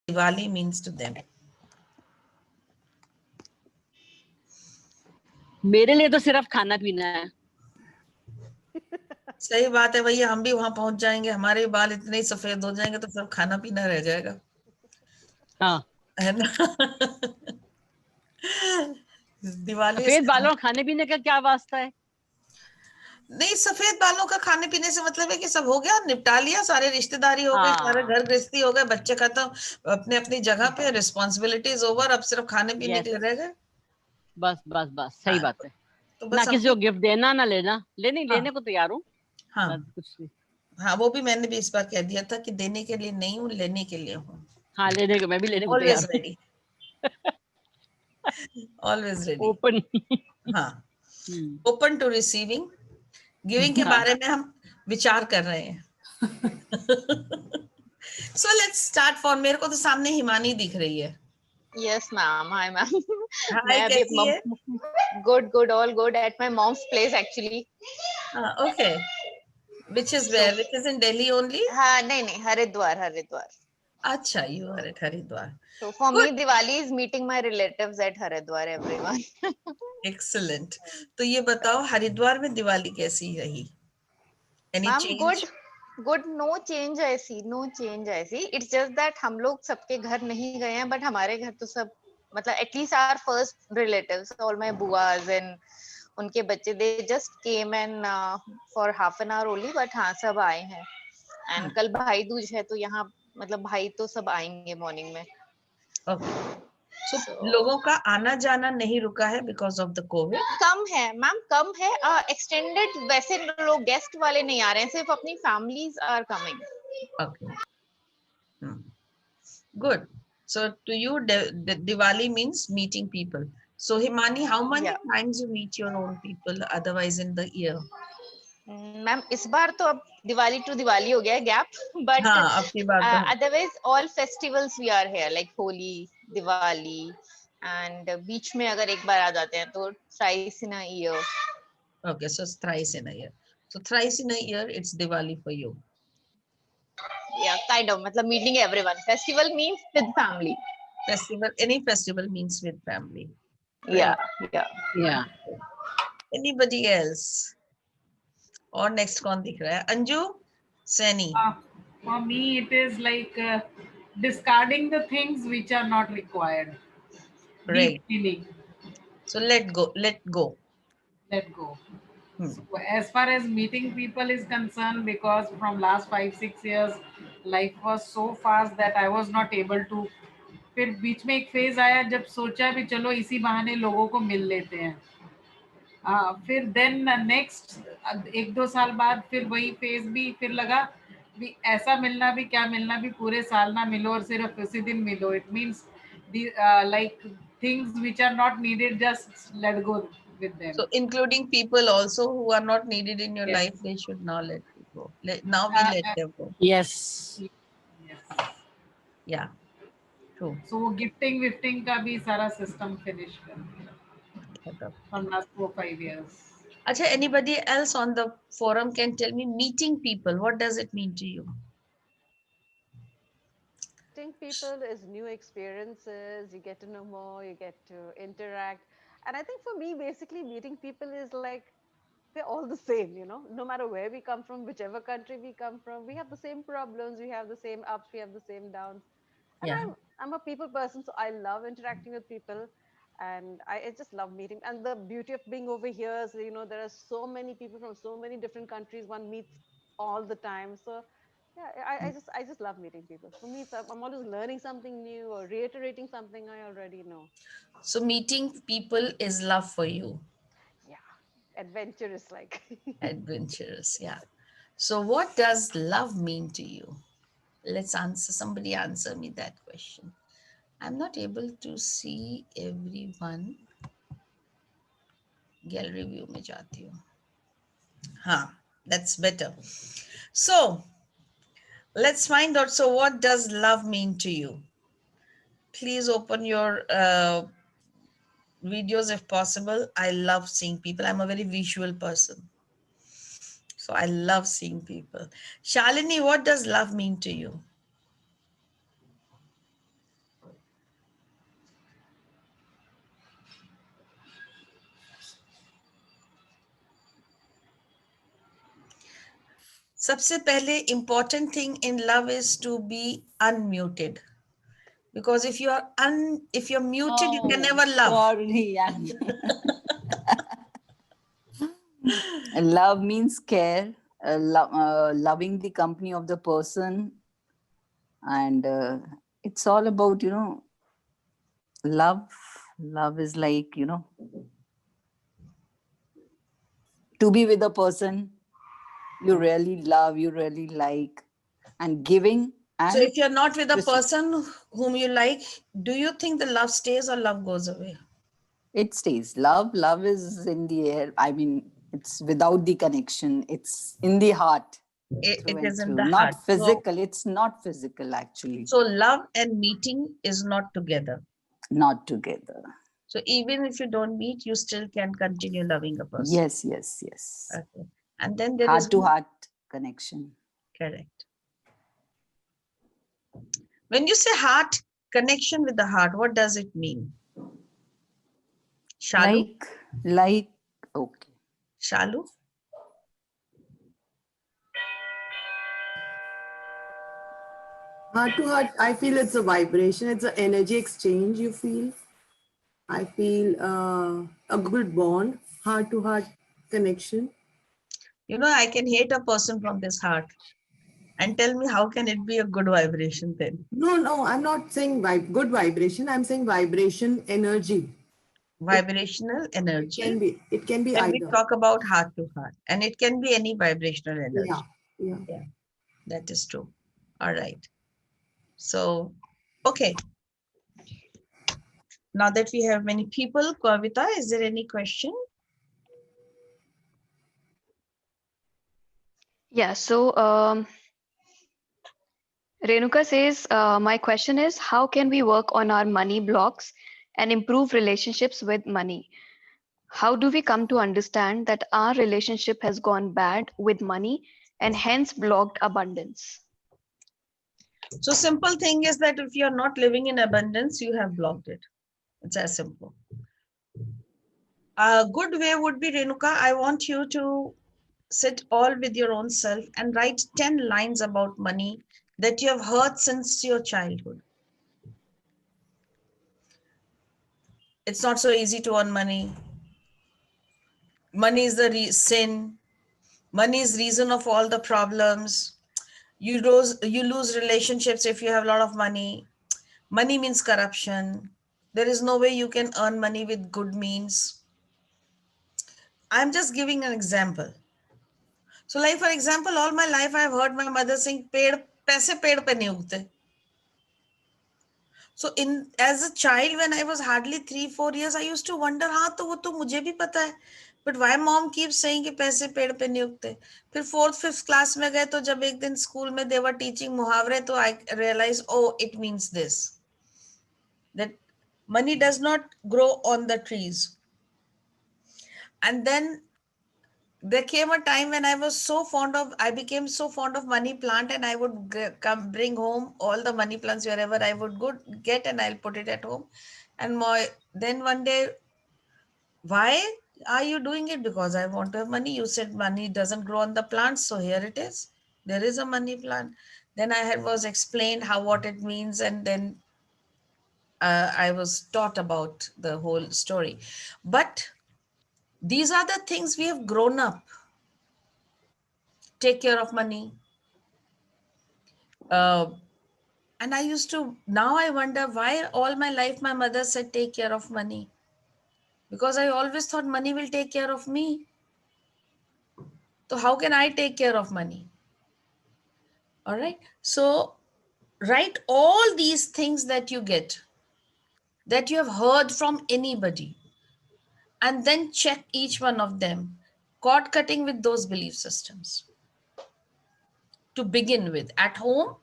Diwali means to them. मेरे लिए तो सिर्फ खाना पीना है. सही बात है भैया, हम भी वहां पहुंच जाएंगे, हमारे बाल इतने ही सफेद हो जाएंगे तो सब खाना पीना रह जाएगा. हाँ. है ना. दिवाली सफेद बालों और खाने पीने का क्या वास्ता है? नहीं, सफेद बालों का खाने पीने से मतलब है कि सब हो गया, निपटा लिया, सारे रिश्तेदारी हो गए, सारे घर गृहस्थी हो गए, बच्चे खत्म, अपने अपनी जगह पे, रिस्पॉन्सिबिलिटीज ओवर, अब सिर्फ खाने पीने के लिए रह गए. बस बस बस, सही बात है. तो ना बस किसी को गिफ्ट देना ना लेना. लेने को तैयार हूँ. हाँ कुछ नहीं. हाँ, वो भी मैंने भी इस बार कह दिया था कि देने के लिए नहीं हूँ, लेने के लिए हूँ. हाँ, लेने को मैं भी लेने को तैयार ऑलवेज हूँ. रेडी. Always ready. ओपन. हाँ, ओपन टू रिसीविंग. गिविंग के बारे में हम विचार कर रहे हैं. So let's start for. मेरे को तो सामने हिमानी दिख रही है. Yes, ma'am. Hi, ma'am. हाय, कैसी है? Good, all good at my mom's place actually. Okay. Which is where? Which is in Delhi only? हाँ, नहीं, Haridwar. अच्छा, you are at Haridwar. So for me, Diwali is meeting my relatives at Haridwar, everyone. Excellent. तो ये बताओ, हरिद्वार में दिवाली कैसी रही? Any Ma'am, change? good. No change ऐसी. It's just that हम लोग सबके घर नहीं गए हैं, but हमारे घर तो सब, मतलब at least our first relatives, all my buas and उनके बच्चे, they just came and for half an hour only, but हाँ, सब आए हैं. And कल भाई दूज है, तो यहाँ मतलब भाई तो सब आएंगे मॉर्निंग में. Okay. So लोगों का आना जाना नहीं रुका है because of the COVID? कम है मैम, कम है. एक्सटेंडेड वैसे लोग गेस्ट वाले नहीं आ रहे हैं, सिर्फ अपनी families are coming. Okay. Good. So to you, Diwali means meeting people. So Himani, how many times you meet your own people otherwise in the year? Ma'am, इस बार तो अब दिवाली टू दिवाली हो गया है गैप, बट हाँ, अब की बात तो है. Otherwise all festivals we are here, like Holi, Diwali, and बीच में अगर एक बार आ जाते हैं तो thrice in a year. Okay, so it's thrice in a year. So thrice in a year, it's Diwali for you. Yeah, kind of. मतलब meeting everyone. Festival means with family. Festival, any festival means with family. Yeah, right? Yeah. Anybody else? और next कौन दिख रहा है? Anju, Saini. For me, it is like discarding the things which are not required. Right. Deep feeling. So let go. Let go. So as far as meeting people is concerned, because from last 5-6 years, life was so fast that I was not able to. फिर बीच में एक phase आया जब सोचा भी चलो इसी बहाने लोगों को मिल लेते हैं. फिर देन नेक्स्ट 1-2 साल बाद फिर वही फेज भी, फिर लगा भी ऐसा मिलना भी क्या, मिलना भी पूरे साल ना मिलो और सिर्फ उसी दिन मिलो. It means like things which are not needed, just let go with them. So including people also who are not needed in your life, they should now let you go. Now we let them go. Yes. Yeah. True. So वो gifting विफ्टिंग का भी सारा system finish कर दिया from last 4-5 years. Acha, anybody else on the forum can tell me, meeting people, what does it mean to you? Meeting people is new experiences. You get to know more, you get to interact. And I think for me, basically, meeting people is like, we're all the same, you know, no matter where we come from, whichever country we come from, we have the same problems, we have the same ups, we have the same downs. And Yeah. I'm a people person, so I love interacting with people. And I just love meeting. And the beauty of being over here is, you know, there are so many people from so many different countries one meets all the time. So yeah, I just love meeting people. For me, I'm always learning something new or reiterating something I already know. So meeting people is love for you. Yeah, adventurous like. Adventurous, yeah. So what does love mean to you? Let's answer, somebody answer me that question. I'm not able to see everyone. Gallery view में जाती हूँ. हाँ, that's better. So let's find out. So what does love mean to you? Please open your videos if possible. I love seeing people. I'm a very visual person. So I love seeing people. Shalini, what does love mean to you? सबसे पहले important thing in love is to be unmuted, because if you're muted, you can never love. Sorry. Love means care, loving the company of the person, and it's all about, love. Love is like, to be with a person you really love, you really like, and giving. So And if you're not with a receive. person whom you like, do you think the love stays or love goes away? It stays. Love is in the air. I mean, it's without the connection. It's in the heart. It Through and is in through. the Not heart. physical. It's not physical, actually. So love and meeting is not together. Not together. So even if you don't meet, you still can continue loving a person. Yes. Okay. And then there is Heart to heart connection. Correct. When you say heart, connection with the heart, what does it mean? Shalu? Like, okay. Shalu? Heart to heart, I feel it's a vibration. It's an energy exchange you feel. I feel a good bond, heart to heart connection. You know, I can hate a person from this heart. And tell me, how can it be a good vibration then? No, I'm not saying good vibration. I'm saying vibration energy. Vibrational energy. It can be when either. we talk about heart to heart, and it can be any vibrational energy. Yeah. That is true. All right. So, okay. Now that we have many people, Kavita, is there any question? Yeah, so Renuka says, my question is, how can we work on our money blocks and improve relationships with money? How do we come to understand that our relationship has gone bad with money and hence blocked abundance? So simple thing is that if you're not living in abundance, you have blocked it. It's as simple. A good way would be, Renuka, I want you to sit all with your own self and write 10 lines about money that you have heard since your childhood. It's not so easy to earn money. Money is the sin. Money is reason of all the problems. You lose relationships if you have a lot of money. Money means corruption. There is no way you can earn money with good means. I'm just giving an example. So like, for example, all my life I've heard my mother saying, paise ped pe nahi ugte. So as a child, when I was hardly 3-4 years, I used to wonder, हाँ तो वो तो मुझे भी पता है, but why mom keeps saying कि पैसे पेड़ पे नहीं उगते. फिर 4th-5th class में गए तो जब एक दिन स्कूल में they were teaching मुहावरे, तो I realized, oh, it means this, that money does not grow on the trees. And then there came a time when I became so fond of money plant, and I would bring home all the money plants wherever I would get, and I'll put it at home. And then one day, why are you doing it? Because I want to have money. You said money doesn't grow on the plants, so here it is. There is a money plant. Then was explained what it means, and then I was taught about the whole story. But these are the things we have grown up. Take care of money. And now I wonder why all my life my mother said take care of money. Because I always thought money will take care of me. So how can I take care of money? All right. So write all these things that you get, that you have heard from anybody, and then check each one of them, cord cutting with those belief systems. To begin with, at home,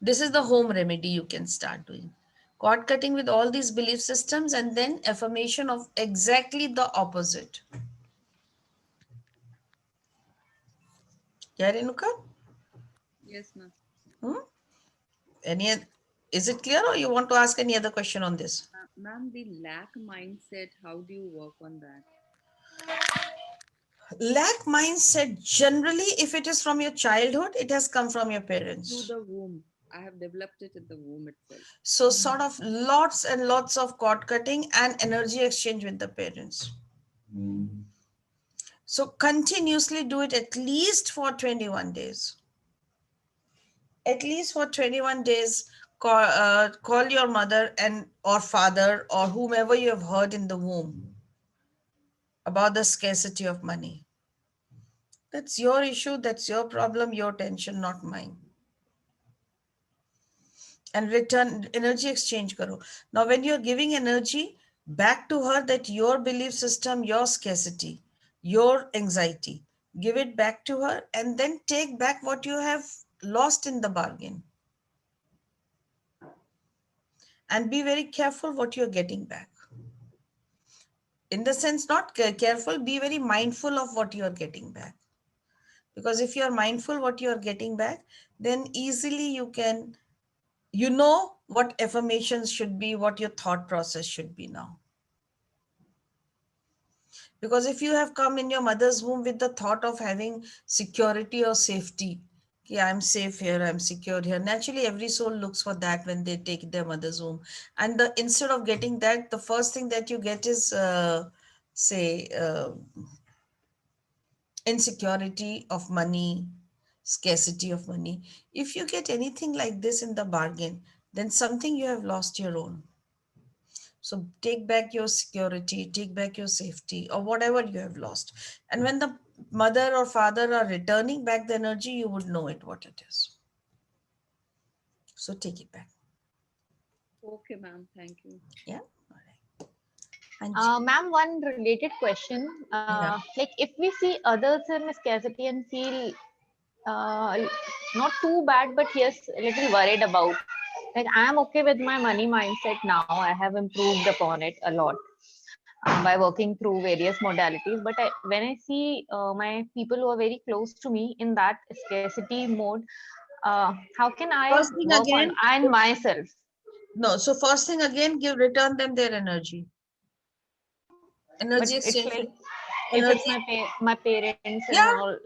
this is the home remedy you can start doing. Cord cutting with all these belief systems, and then affirmation of exactly the opposite. Yeah, Renuka? Yes, ma'am. Is it clear, or you want to ask any other question on this? Ma'am, the lack mindset, how do you work on that? Lack mindset, generally, if it is from your childhood, it has come from your Through parents. the womb. I have developed it in the womb itself. So sort of lots and lots of cord cutting and energy exchange with the parents. So continuously do it at least for 21 days. At least for 21 days, call your mother and or father or whomever you have heard in the womb about the scarcity of money. That's your issue, that's your problem, your tension, not mine. And return energy exchange karo. Now, when you're giving energy back to her, that your belief system, your scarcity, your anxiety, give it back to her and then take back what you have lost in the bargain. And be very careful what you're getting back. In the sense, not careful, be very mindful of what you're getting back. Because if you're mindful what you're getting back, then easily you can, you know what affirmations should be, what your thought process should be now. Because if you have come in your mother's womb with the thought of having security or safety, yeah, I'm safe here, I'm secure here. Naturally, every soul looks for that when they take their mother's womb. And instead of getting that, the first thing that you get is, insecurity of money, scarcity of money. If you get anything like this in the bargain, then something you have lost your own. So take back your security, take back your safety, or whatever you have lost. And when the mother or father are returning back the energy, you would know it, what it is. So take it back. Okay, ma'am. Thank you. Yeah. All right. Ma'am, one related question. Yeah. Like if we see others in scarcity and feel not too bad, but yes, a little worried about. Like I'm okay with my money mindset now. I have improved upon it a lot by working through various modalities. But when I see my people who are very close to me in that scarcity mode, how can I First thing work on again, and myself? no. So first thing again, return them their energy. But Energy it's exchange. like if Energy. it's my parents and Yeah. all.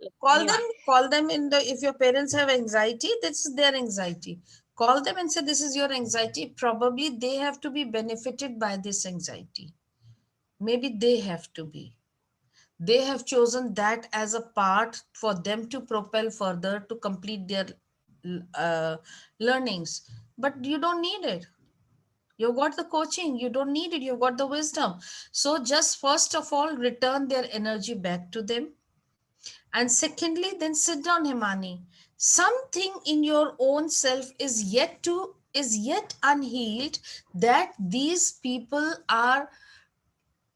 Call them in the, if your parents have anxiety, this is their anxiety. Call them and say, this is your anxiety. Probably they have to be benefited by this anxiety. Maybe they have to be. They have chosen that as a part for them to propel further to complete their learnings. But you don't need it. You've got the coaching. You don't need it. You've got the wisdom. So just first of all, return their energy back to them. And secondly, then sit down, Himani. Something in your own self is yet unhealed, that these people are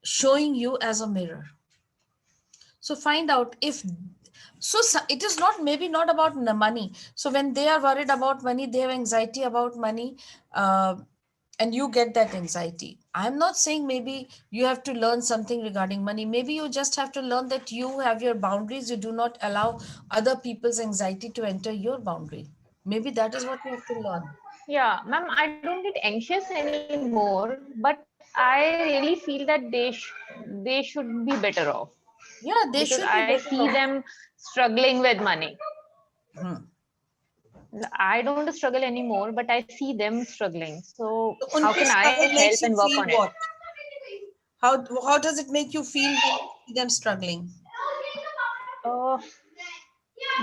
showing you as a mirror. So find out if, so it is not, maybe not about the money. So when they are worried about money, they have anxiety about money, and you get that anxiety. I'm not saying maybe you have to learn something regarding money. Maybe you just have to learn that you have your boundaries. You do not allow other people's anxiety to enter your boundary. Maybe that is what you have to learn. Yeah, ma'am, I don't get anxious anymore, but I really feel that they should be better off. Yeah, they Because should I be better see off. them struggling with money. Hmm. I don't struggle anymore, but I see them struggling. So So how unke can I struggle help makes you and work feel on it? what? How does it make you feel when you see them struggling? Uh,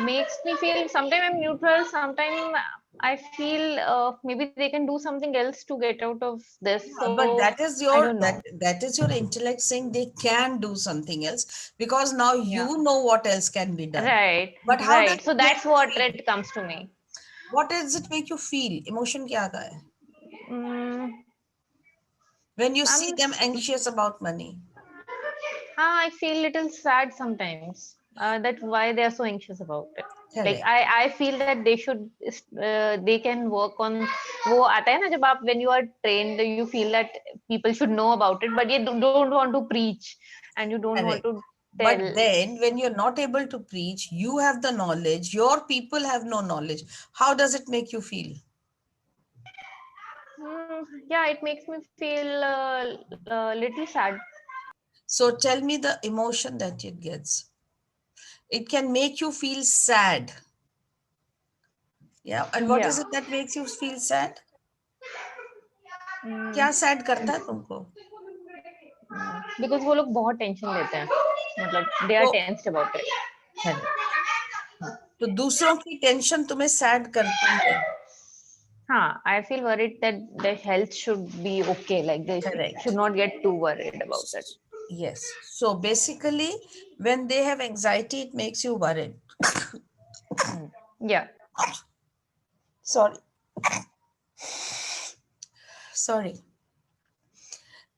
Makes me feel sometimes I'm neutral, sometimes I feel maybe they can do something else to get out of this. Yeah, but So that is I your don't know. that is your intellect saying they can do something else, because now Yeah. you know what else can be done. Right, But how does right. So it make that's you what feel? it comes to me. What does it make you feel? Emotion kya aata hai? Mm, When you see I'm, them anxious about money. I feel little sad sometimes. That's why they are so anxious about it. Like Correct. I feel that they should, they can work on. वो आता है ना जब आप when you are trained, you feel that people should know about it, but you don't want to preach and you don't want Correct. to But tell. then when you're not able to preach, you have the knowledge, your people have no knowledge. How does it make you feel? Yeah, it makes me feel little sad. So tell me the emotion that it gets. It can make you feel sad. Yeah. And what is it that makes you feel sad? क्या sad करता है तुमको? Because वो लोग बहुत tension लेते हैं, मतलब they are tensed about it. तो दूसरों की टेंशन तुम्हें sad करती है. हाँ, I feel worried that their health should be okay, like they Correct. should not get too worried about it. Yes. So basically, when they have anxiety, it makes you worried. Yeah. Sorry. Sorry.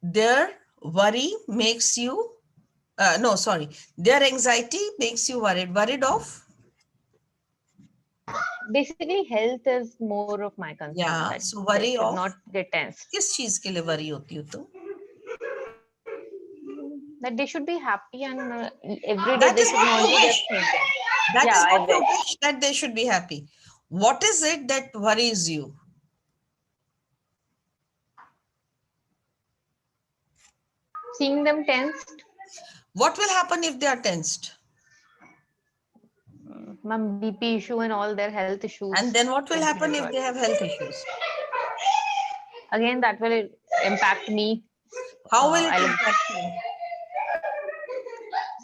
Their worry makes you, no, sorry. Their anxiety makes you worried. Worried of? Basically, health is more of my concern. Yeah. That So they worry should of? not get tense. किस चीज के लिए worry होती हो तुम? That they should be happy and every day That they is should what not you be wish. just thinking. That Yeah, is I what you wish. wish, that they should be happy. What is it that worries you? Seeing them tensed, What will happen if they are tensed? ma'am, BP issue and all their health issues. And then what will Thank you, happen if God. they have health issues? Again, that will impact me. How will it I'll- impact you?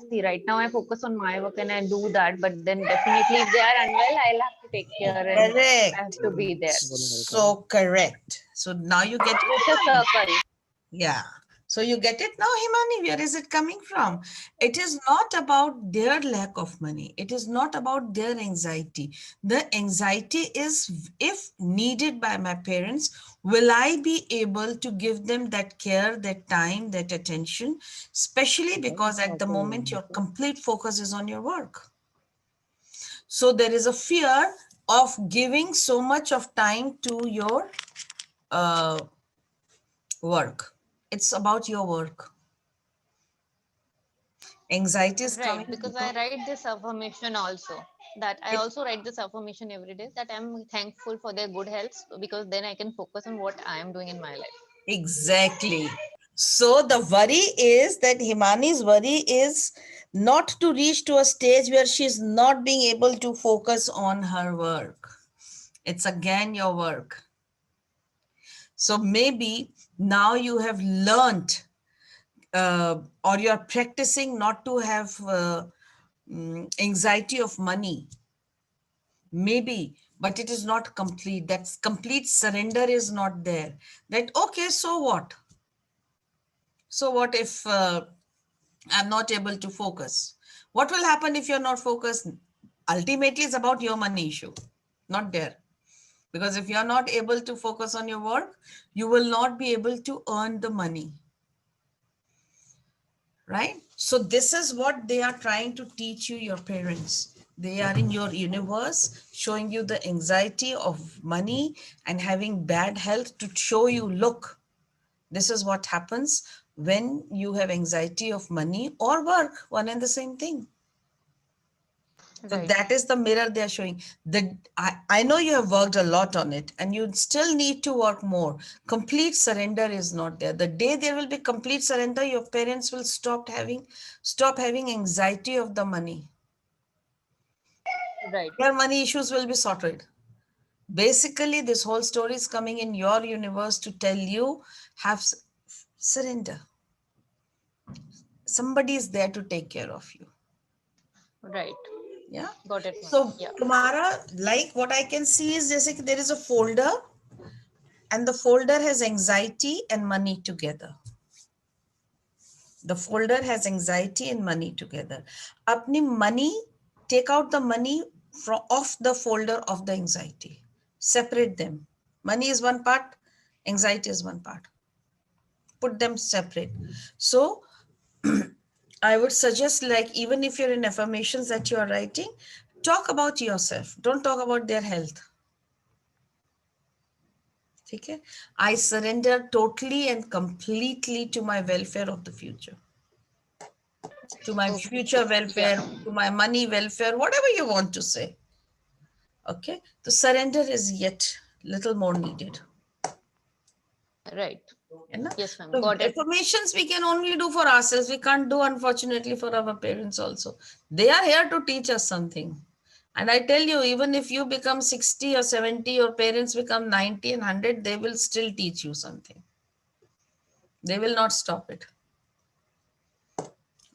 See, right now I focus on my work and I do that, but then definitely if they are unwell, I'll have to take care and I have Correct. to be there. So correct. So now you get It's a circle. Yeah. So you get it now, Himani, where is it coming from? It is not about their lack of money. It is not about their anxiety. The anxiety is, if needed by my parents, will I be able to give them that care, that time, that attention, especially because at the moment your complete focus is on your work. So there is a fear of giving so much of time to your work. It's about your work. Anxiety is Right, coming because I write this affirmation also. That I also write this affirmation every day that I'm thankful for their good health, because then I can focus on what I am doing in my life. Exactly. So the worry is that Himani's worry is not to reach to a stage where she's not being able to focus on her work. It's again your work. So maybe now you have learned or you're practicing not to have anxiety of money. Maybe, but it is not complete. That's complete surrender is not there. That, okay, so what? So what if I'm not able to focus? What will happen if you're not focused? Ultimately, it's about your money issue, not there. Because if you're not able to focus on your work, you will not be able to earn the money. Right? So this is what they are trying to teach you, your parents. They are in your universe, showing you the anxiety of money and having bad health to show you, look, this is what happens when you have anxiety of money or work, one and the same thing. So Right. that is the mirror they are showing. I know you have worked a lot on it and you still need to work more. Complete surrender is not there. The day there will be complete surrender, your parents will stop having anxiety of the money. Right. Your money issues will be sorted. Basically, this whole story is coming in your universe to tell you, have surrender. Somebody is there to take care of you. Right. Yeah. Got it. So, Yeah. Kumara, like what I can see is just there is a folder and the folder has anxiety and money together. The folder has anxiety and money together. Apni money, take out the money from off the folder of the anxiety. Separate them. Money is one part, anxiety is one part. Put them separate. So I would suggest, like, even if you're in affirmations that you are writing, talk about yourself. Don't talk about their health. Okay? I surrender totally and completely to my welfare of the future. To my future welfare, to my money welfare, whatever you want to say. Okay? The surrender is yet little more needed. Right. है ना? Yes, ma'am. So Got it. affirmations we can only do for ourselves. We can't do, unfortunately, for our parents also. They are here to teach us something. And I tell you, even if you become 60 or 70, your parents become 90 and 100, they will still teach you something. They will not stop it.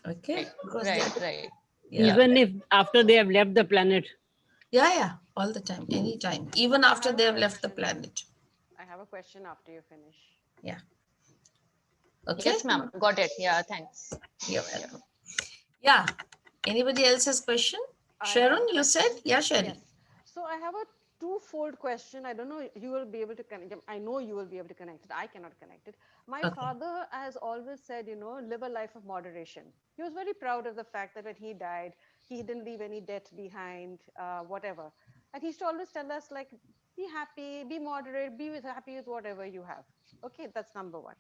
Okay? Because Right, they, right. yeah. Even if after they have left the planet. Yeah, all the time, anytime, even after they have left the planet. I have a question after you finish. Yeah. Okay. Yes, ma'am. Got it. Yeah, thanks. You're welcome. Yeah. Anybody else has question? I have Sharon, a you said? question. Yeah, Sharon. Yes. So I have a twofold question. I don't know you will be able to connect. I know you will be able to connect it. I cannot connect it. My Okay. father has always said, live a life of moderation. He was very proud of the fact that when he died, he didn't leave any debt behind, whatever. And he used to always tell us, like, be happy, be moderate, happy with whatever you have. Okay, that's number one.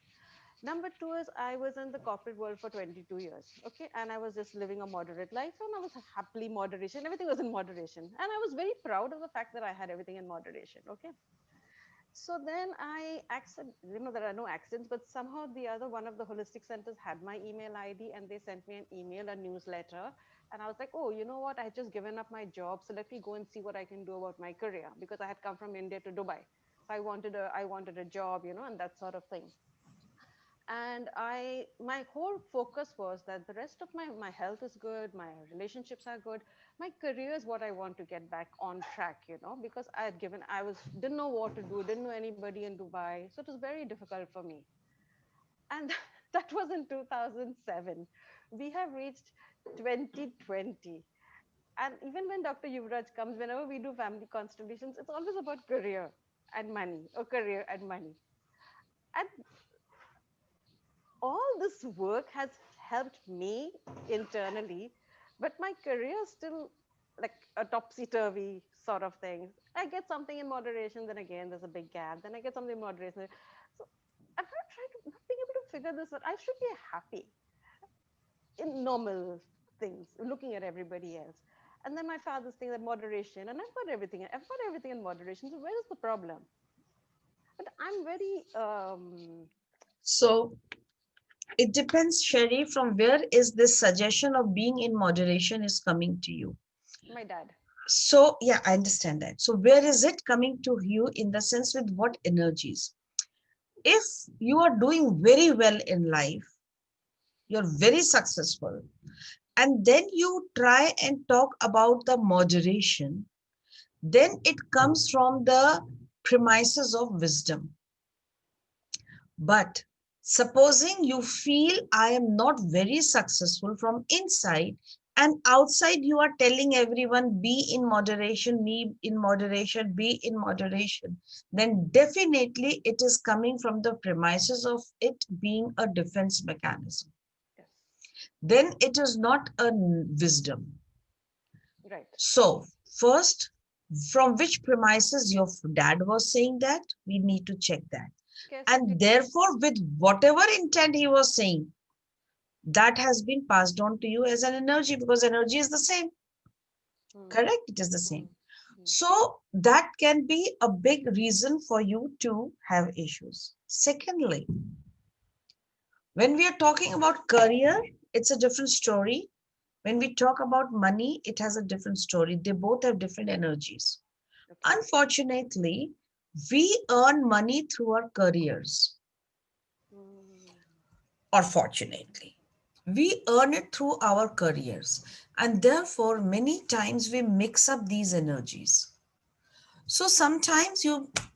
Number two is I was in the corporate world for 22 years. Okay. And I was just living a moderate life and I was happily moderation. Everything was in moderation. And I was very proud of the fact that I had everything in moderation. Okay. So then I accept, there are no accidents, but somehow the other one of the holistic centers had my email ID and they sent me an email, a newsletter. And I was like, oh, you know what? I had just given up my job. So let me go and see what I can do about my career because I had come from India to Dubai. So I wanted a job, and that sort of thing. And my whole focus was that the rest of my health is good, my relationships are good, my career is what I want to get back on track, because didn't know what to do, didn't know anybody in Dubai, so it was very difficult for me. And that was in 2007. We have reached 2020, and even when Dr. Yuvraj comes, whenever we do family constellations, it's always about career and money, or career and money. And all this work has helped me internally, but my career is still like a topsy-turvy sort of thing. I get something in moderation, then again there's a big gap, then I get something in moderation. So I'm not being able to figure this out. I should be happy in normal things, looking at everybody else. And then my father's thing that moderation, and I've got everything in moderation. So where is the problem? But I'm very So it depends, Sherry, from where is this suggestion of being in moderation is coming to you? My dad. So, yeah, I understand that. So where is it coming to you in the sense with what energies? If you are doing very well in life, you're very successful, and then you try and talk about the moderation, then it comes from the premises of wisdom. But supposing you feel I am not very successful from inside, and outside you are telling everyone be in moderation, be in moderation, be in moderation, then definitely it is coming from the premises of it being a defense mechanism. Yes. Then it is not a wisdom. Right. So first, from which premises your dad was saying that, we need to check that. And therefore, with whatever intent he was saying, that has been passed on to you as an energy, because energy is the same. Correct? It is the same. So that can be a big reason for you to have issues. Secondly, when we are talking about career, it's a different story. When we talk about money, it has a different story. They both have different energies. Okay. Unfortunately, we earn money through our careers. Or fortunately, we earn it through our careers. And therefore, many times we mix up these energies. So sometimes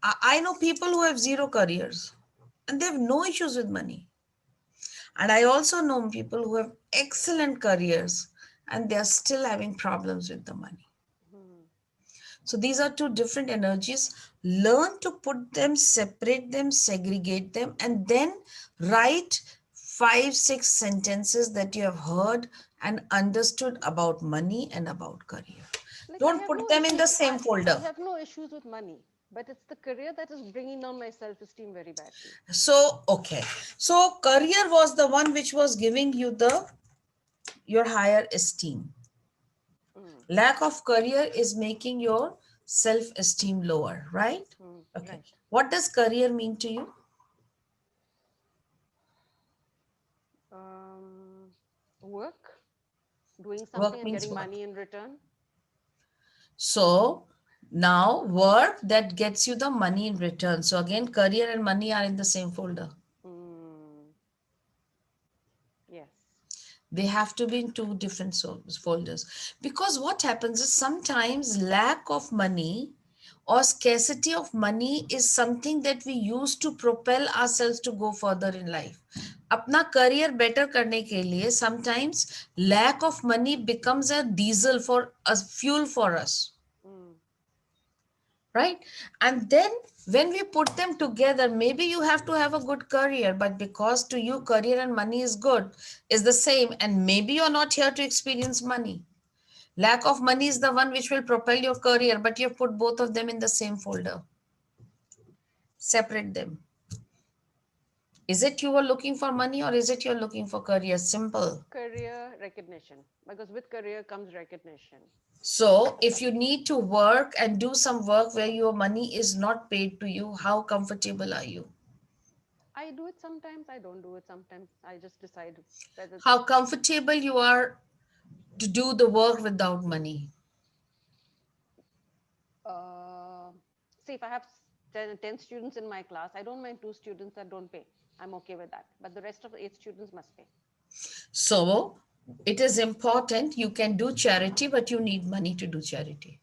I know people who have zero careers and they have no issues with money. And I also know people who have excellent careers and they are still having problems with the money. So these are two different energies. Learn to put them, separate them, segregate them, and then write 5-6 sentences that you have heard and understood about money and about career. Like, don't put them in the same folder. I have no issues with money, but it's the career that is bringing down my self-esteem very badly. So, okay. So career was the one which was giving you your higher esteem. Lack of career is making your self-esteem lower, right? Okay. Right. What does career mean to you? Work, doing Work something and means getting what? money in return. So now work that gets you the money in return. So again, career and money are in the same folder. Yes. They have to be in two different folders. Because what happens is sometimes lack of money or scarcity of money is something that we use to propel ourselves to go further in life. अपना career better करने के लिए sometimes lack of money becomes a diesel for a fuel for us. Right? And then when we put them together, maybe you have to have a good career, but because to you career and money is good, is the same, and maybe you're not here to experience money. Lack of money is the one which will propel your career, but you put both of them in the same folder. Separate them. Is it you are looking for money or is it you're looking for career? Simple. Career recognition, because with career comes recognition. So if you need to work and do some work where your money is not paid to you, how comfortable are you? I do it sometimes, I don't do it sometimes. I just decide whether. How comfortable you are to do the work without money? See, if I have 10 students in my class, I don't mind 2 students that don't pay. I'm okay with that. But the rest of the 8 students must pay. So it is important. You can do charity, but you need money to do charity.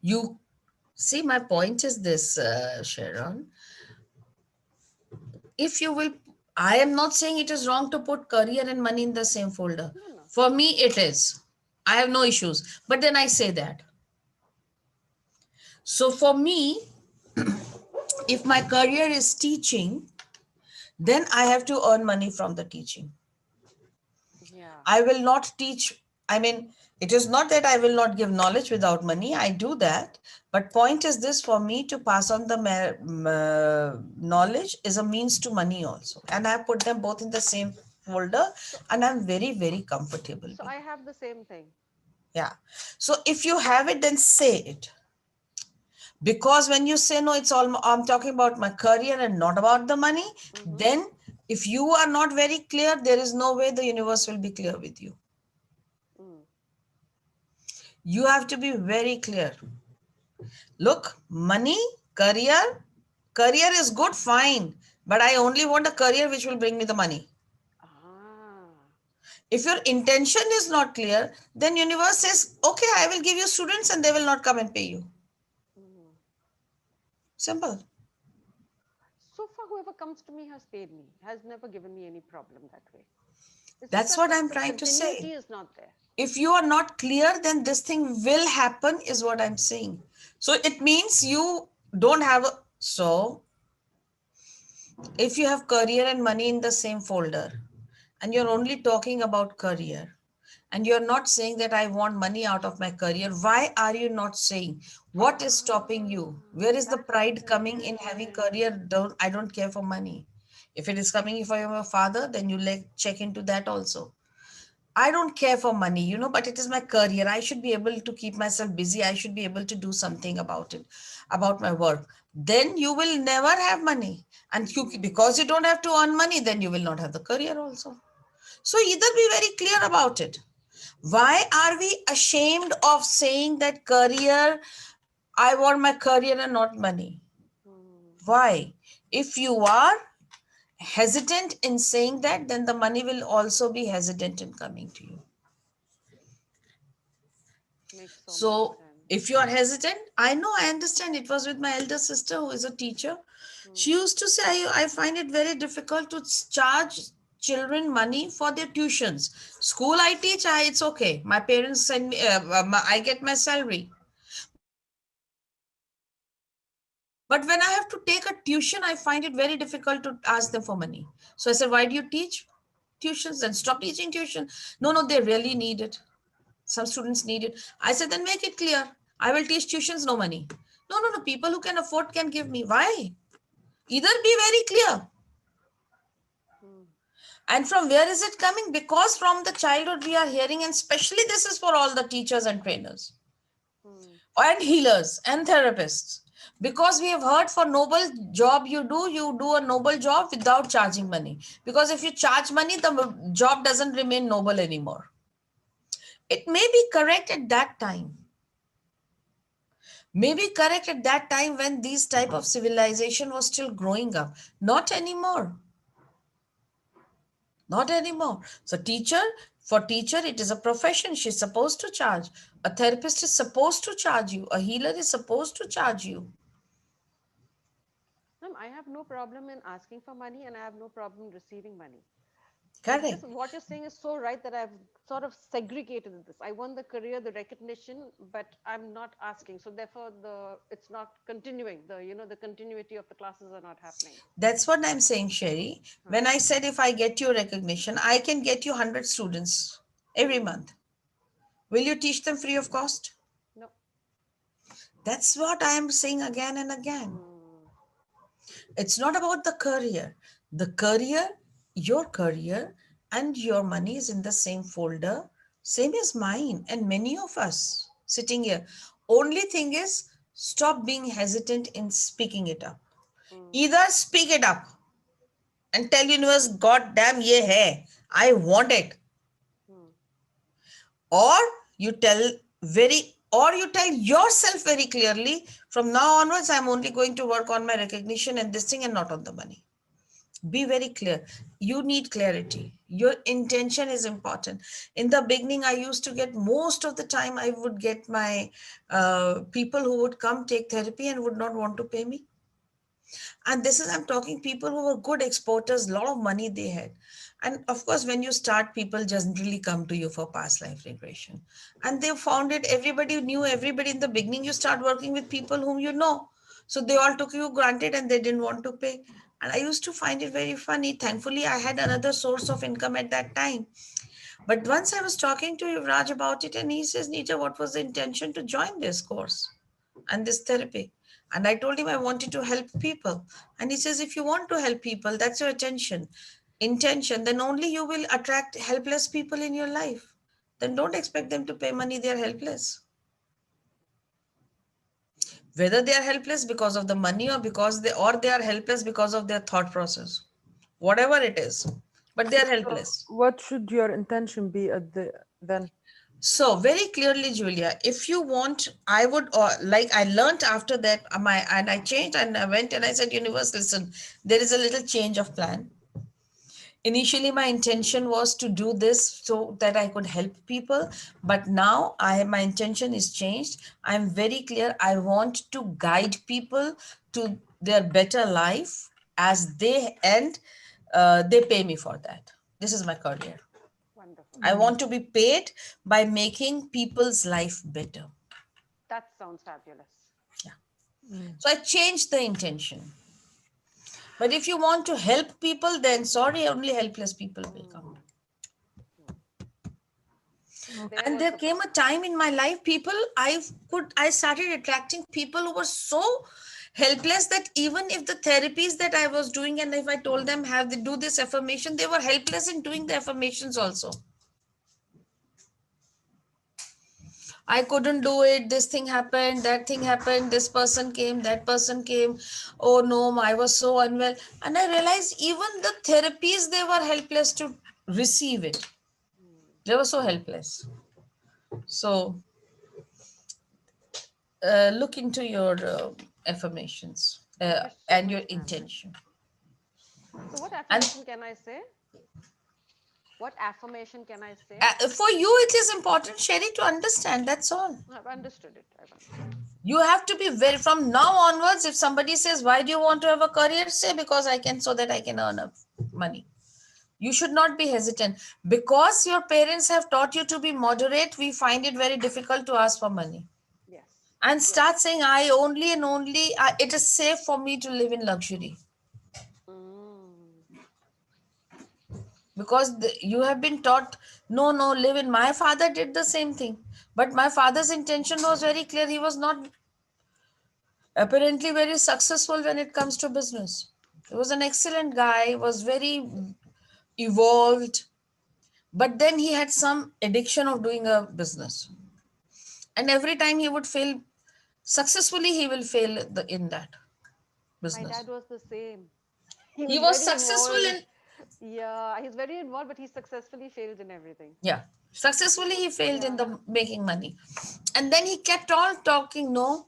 You see, my point is this, Sharon. If you will, I am not saying it is wrong to put career and money in the same folder. No. For me, it is. I have no issues. But then I say that. So for me, if my career is teaching, then I have to earn money from the teaching. Yeah. I will not teach. I mean, it is not that I will not give knowledge without money. I do that. But point is this, for me to pass on the knowledge is a means to money also. And I put them both in the same folder and I'm very, very comfortable. So I have the same thing. Yeah. So if you have it, then say it. Because when you say, no, it's all, I'm talking about my career and not about the money, then if you are not very clear, there is no way the universe will be clear with you. You have to be very clear. Look, money, career is good, fine. But I only want a career which will bring me the money. If your intention is not clear, then universe says, okay, I will give you students and they will not come and pay you. Simple. So far, whoever comes to me has paid me, has never given me any problem that way. That's what I'm trying to say. Continuity is not there. If you are not clear, then this thing will happen is what I'm saying. So it means you don't have a, so if you have career and money in the same folder and you're only talking about career and you're not saying that I want money out of my career, why are you not saying what is stopping you? Where is the pride coming in having career? I don't care for money. If it is coming from your father, then you check into that also. I don't care for money, you know, but it is my career. I should be able to keep myself busy. I should be able to do something about it, about my work. Then you will never have money. And because you don't have to earn money, then you will not have the career also. So either be very clear about it. Why are we ashamed of saying that career, I want my career and not money? Why? If you are hesitant in saying that, then the money will also be hesitant in coming to you. So if you are hesitant, I know, I understand. It was with my elder sister who is a teacher. She used to say, I find it very difficult to charge children money for their tuitions. School I teach, it's okay. My parents send me, I get my salary. But when I have to take a tuition, I find it very difficult to ask them for money. So I said, why do you teach tuitions? Then stop teaching tuition. No, they really need it. Some students need it. I said, then make it clear. I will teach tuitions, no money. No. People who can afford can give me. Why? Either be very clear. And from where is it coming? Because from the childhood we are hearing, and especially this is for all the teachers and trainers and healers and therapists. Because we have heard for noble job you do a noble job without charging money. Because if you charge money, the job doesn't remain noble anymore. It may be correct at that time. May be correct at that time when these type of civilization was still growing up. Not anymore. Not anymore. So for teacher, it is a profession. She's supposed to charge. A therapist is supposed to charge you. A healer is supposed to charge you. Ma'am, I have no problem in asking for money and I have no problem receiving money. Correct. This, what you're saying is so right that I've sort of segregated this. I want the career, the recognition, but I'm not asking. So therefore, it's not continuing. The continuity of the classes are not happening. That's what I'm saying, Sherry. When I said if I get you recognition, I can get you 100 students every month. Will you teach them free of cost? No. That's what I am saying again and again. It's not about the career. The career, your career and your money is in the same folder, same as mine and many of us sitting here. Only thing is, stop being hesitant in speaking it up. Either speak it up and tell universe, God damn, ye hai, I want it. Or you tell yourself very clearly, from now onwards, I'm only going to work on my recognition and this thing and not on the money. Be very clear. You need clarity. Your intention is important. In the beginning, I used to get, most of the time, I would get my people who would come take therapy and would not want to pay me. And this is, I'm talking people who were good exporters, a lot of money they had. And of course, when you start, people generally come to you for past life regression. And they found it, everybody knew everybody in the beginning. You start working with people whom you know. So they all took you granted and they didn't want to pay. And I used to find it very funny. Thankfully, I had another source of income at that time. But once I was talking to Yuvraj about it, and he says, Neeta, what was the intention to join this course and this therapy? And I told him I wanted to help people. And he says, if you want to help people, that's your intention, then only you will attract helpless people in your life. Then don't expect them to pay money, they're helpless. Whether they are helpless because of the money or they are helpless because of their thought process. Whatever it is, but they are helpless. What should your intention be then? So very clearly, Julia, if you want, I would, like I learned after that, and I changed and I went and I said, universe, listen, there is a little change of plan. Initially, my intention was to do this so that I could help people. But now my intention is changed. I'm very clear. I want to guide people to their better life as they pay me for that. This is my career. Wonderful. I want to be paid by making people's life better. That sounds fabulous. Yeah. So I changed the intention. But if you want to help people, then sorry, only helpless people will come. And there came a time in my life, I started attracting people who were so helpless that even if the therapies that I was doing, and if I told them do this affirmation, they were helpless in doing the affirmations also. I couldn't do it. This thing happened, that thing happened, this person came, that person came. Oh no, I was so unwell. And I realized even the therapies, they were helpless to receive it. They were so helpless. So look into your affirmations and your intention. So what affirmation can I say? What affirmation can I say? For you, it is important, Sherry, to understand. That's all. I've understood it. You have to be from now onwards, if somebody says, why do you want to have a career? Say, because so that I can earn money. You should not be hesitant. Because your parents have taught you to be moderate, we find it very difficult to ask for money. Yes. And start saying, I only and only, it is safe for me to live in luxury. Because you have been taught, no, live in. My father did the same thing. But my father's intention was very clear. He was not apparently very successful when it comes to business. He was an excellent guy, was very evolved. But then he had some addiction of doing a business. And every time he would feel successfully he will fail in that My business. dad was the same. He was very successful involved. in, Yeah, he's very involved, but he successfully failed in everything. yeah, successfully he failed in Yeah. the making money. And then he kept on talking, no,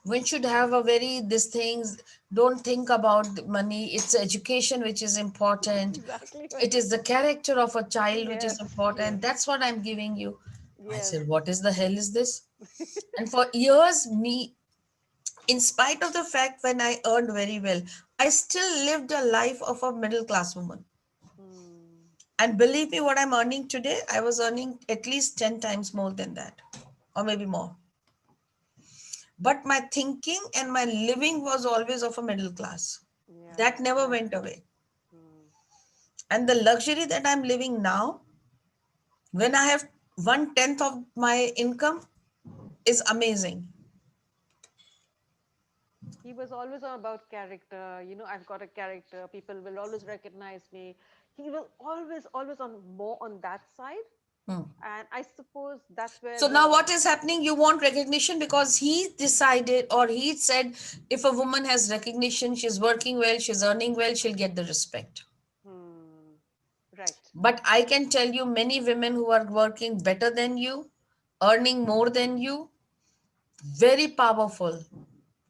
one should have a very, these things, don't think about the money. It's education which is important. Exactly It right. is the character of a child which is Yes, important. yes, That's what I'm giving you. I yes. said, what is the hell is this? And for years, me, in spite of the fact when I earned very well, I still lived a life of a middle class woman. Hmm. And believe me, what I'm earning today, I was earning at least 10 times more than that, or maybe more. But my thinking and my living was always of a middle class. Yeah, That never right. went away. Hmm. And the luxury that I'm living now, when I have 1/10 of my income, is amazing. He was always on about character. You know, I've got a character. People will always recognize me. He was always on more on that side. Hmm. And I suppose that's where So now the what is happening? You want recognition because he decided or he said, if a woman has recognition, she's working well, she's earning well, she'll get the respect. right. But I can tell you many women who are working better than you, earning more than you, very powerful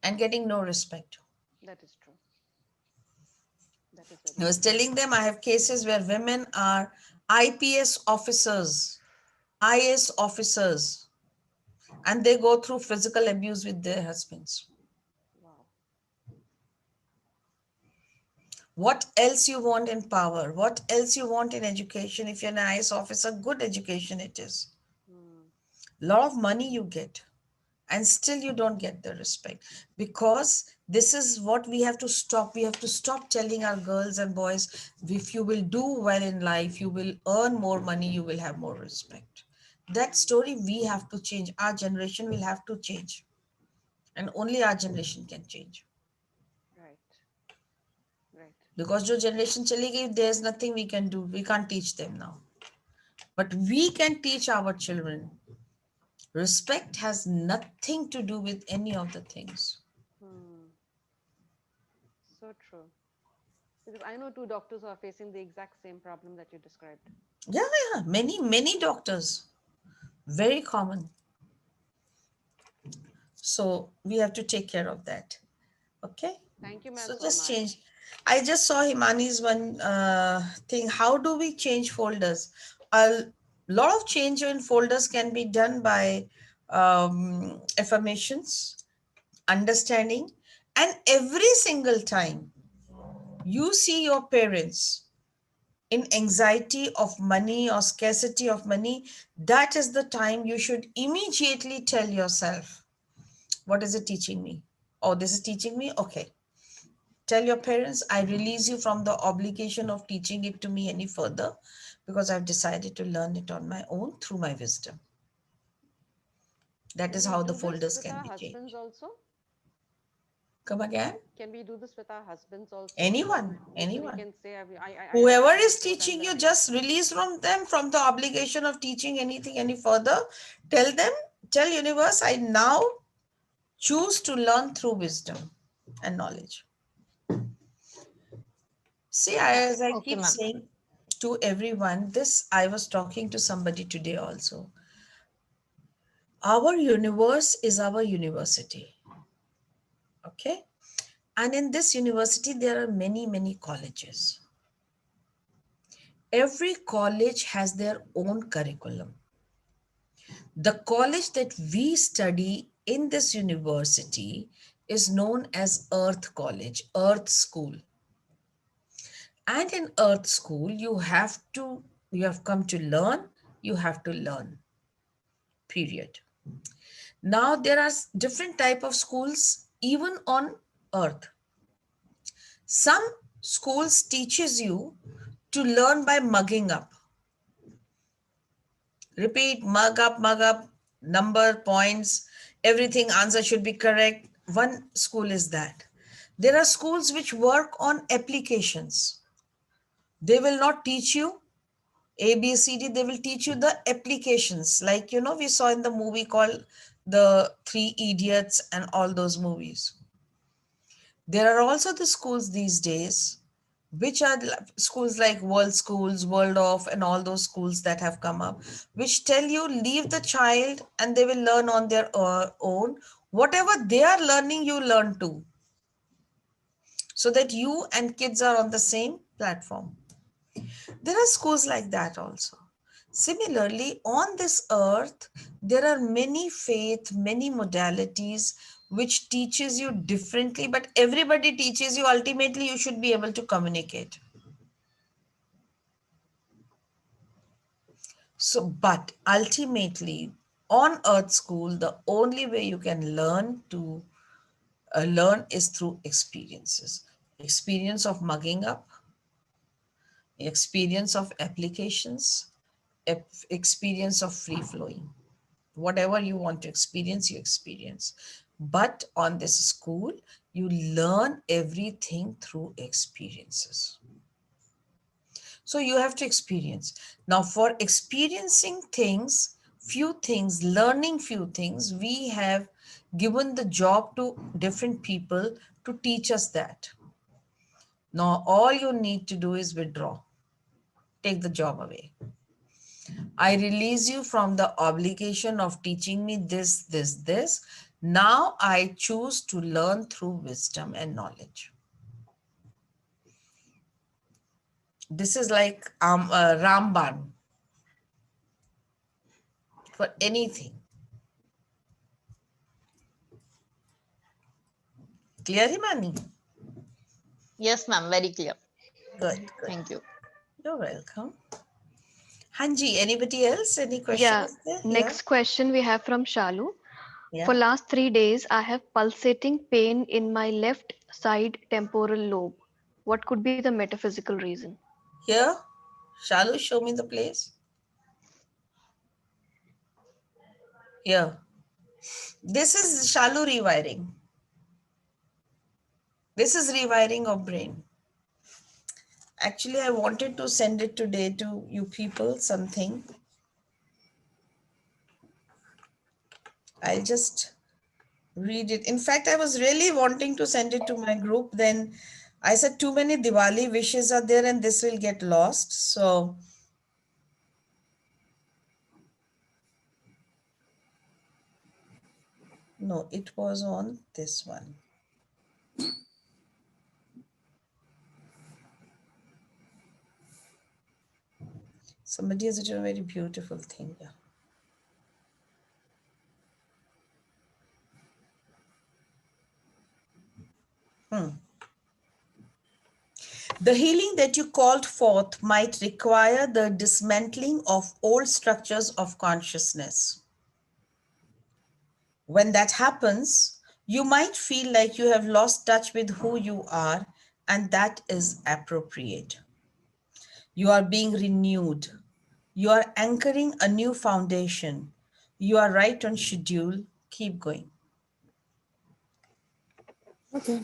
and getting no respect. That is true. That is very I was true. telling them I have cases where women are IPS officers, IS officers, and they go through physical abuse with their husbands. Wow. What else you want in power? What else you want in education? If you're an IS officer, good education it is. Hmm. Lot of money you get, and still you don't get the respect, because this is what we have to stop. We have to stop telling our girls and boys, if you will do well in life, you will earn more money, you will have more respect. That story we have to change. Our generation will have to change, and only our generation can change. Right. Right. Because जो generation चली गई, there's nothing we can do. We can't teach them now. But we can teach our children. Respect has nothing to do with any of the things. Hmm. So true. Because I know two doctors who are facing the exact same problem that you described. Yeah. Many doctors. Very common. So we have to take care of that. Okay. Thank you, ma'am, So so just much. change. I just saw Himani's one thing. How do we change folders? A lot of change in folders can be done by affirmations, understanding, and every single time you see your parents in anxiety of money or scarcity of money, that is the time you should immediately tell yourself, what is it teaching me? Oh, this is teaching me? Okay. Tell your parents, I release you from the obligation of teaching it to me any further, because I've decided to learn it on my own through my wisdom. That Can is we how the do this folders with can our be husbands changed. also? Come again? Can we do this with our husbands also? Anyone. So we can say, I Whoever understand is what I'm teaching you, learning. just release from them from the obligation of teaching anything any further. Tell them, tell universe, I now choose to learn through wisdom and knowledge. See, as I Okay, keep ma'am. saying to everyone, this, I was talking to somebody today also. Our universe is our university. Okay. And in this university, there are many colleges. Every college has their own curriculum. The college that we study in this university is known as Earth College, Earth School. And in Earth School, you have come to learn, you have to learn, period. Now there are different type of schools even on Earth. Some schools teaches you to learn by mugging up. Repeat, mug up, number, points, everything, answer should be correct. One school is that. There are schools which work on applications. They will not teach you A, B, C, D. They will teach you the applications. Like, we saw in the movie called the Three Idiots and all those movies. There are also the schools these days, which are schools like World Schools, World of, and all those schools that have come up, which tell you leave the child and they will learn on their own. Whatever they are learning, you learn too. So that you and kids are on the same platform. There are schools like that also. Similarly, on this earth, there are many faith, many modalities which teaches you differently, but everybody teaches you. Ultimately, you should be able to communicate. So, but ultimately, on Earth School, the only way you can learn to learn is through experiences. Experience of mugging up, experience of applications, experience of free flowing. Whatever you want to experience, you experience. But on this school, you learn everything through experiences. So you have to experience. Now for experiencing things, few things, learning few things, we have given the job to different people to teach us that. Now all you need to do is withdraw. Take the job away. I release you from the obligation of teaching me this, this, this. Now I choose to learn through wisdom and knowledge. This is like Ramban for anything. Clear, Himani? Yes, ma'am. Very clear. Good, good. Thank you. You're welcome. Hanji, anybody else? Any Yeah. questions there? Next question we have from Shalu. Yeah. For last 3 days, I have pulsating pain in my left side temporal lobe. What could be the metaphysical reason? Here, Shalu, show me the place. Here. This is Shalu rewiring. This is rewiring of brain. Actually, I wanted to send it today to you people, something. I'll just read it. In fact, I was really wanting to send it to my group. Then I said too many Diwali wishes are there and this will get lost. So no, it was on this one. Somebody has written a very beautiful thing here. The healing that you called forth might require the dismantling of old structures of consciousness. When that happens, you might feel like you have lost touch with who you are, and that is appropriate. You are being renewed. You are anchoring a new foundation. You are right on schedule. Keep going. Okay.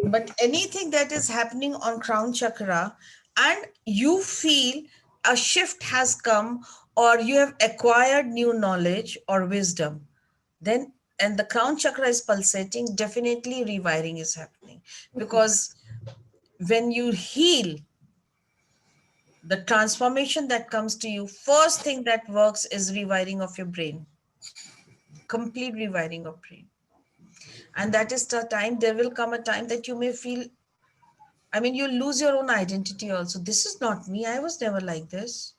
But anything that is happening on crown chakra and you feel a shift has come or you have acquired new knowledge or wisdom, then and the crown chakra is pulsating, definitely rewiring is happening. Because when you heal, the transformation that comes to you, first thing that works is rewiring of your brain. Complete rewiring of brain. And that is the time, there will come a time that you may feel, I mean, you lose your own identity also. This is not me. I was never like this.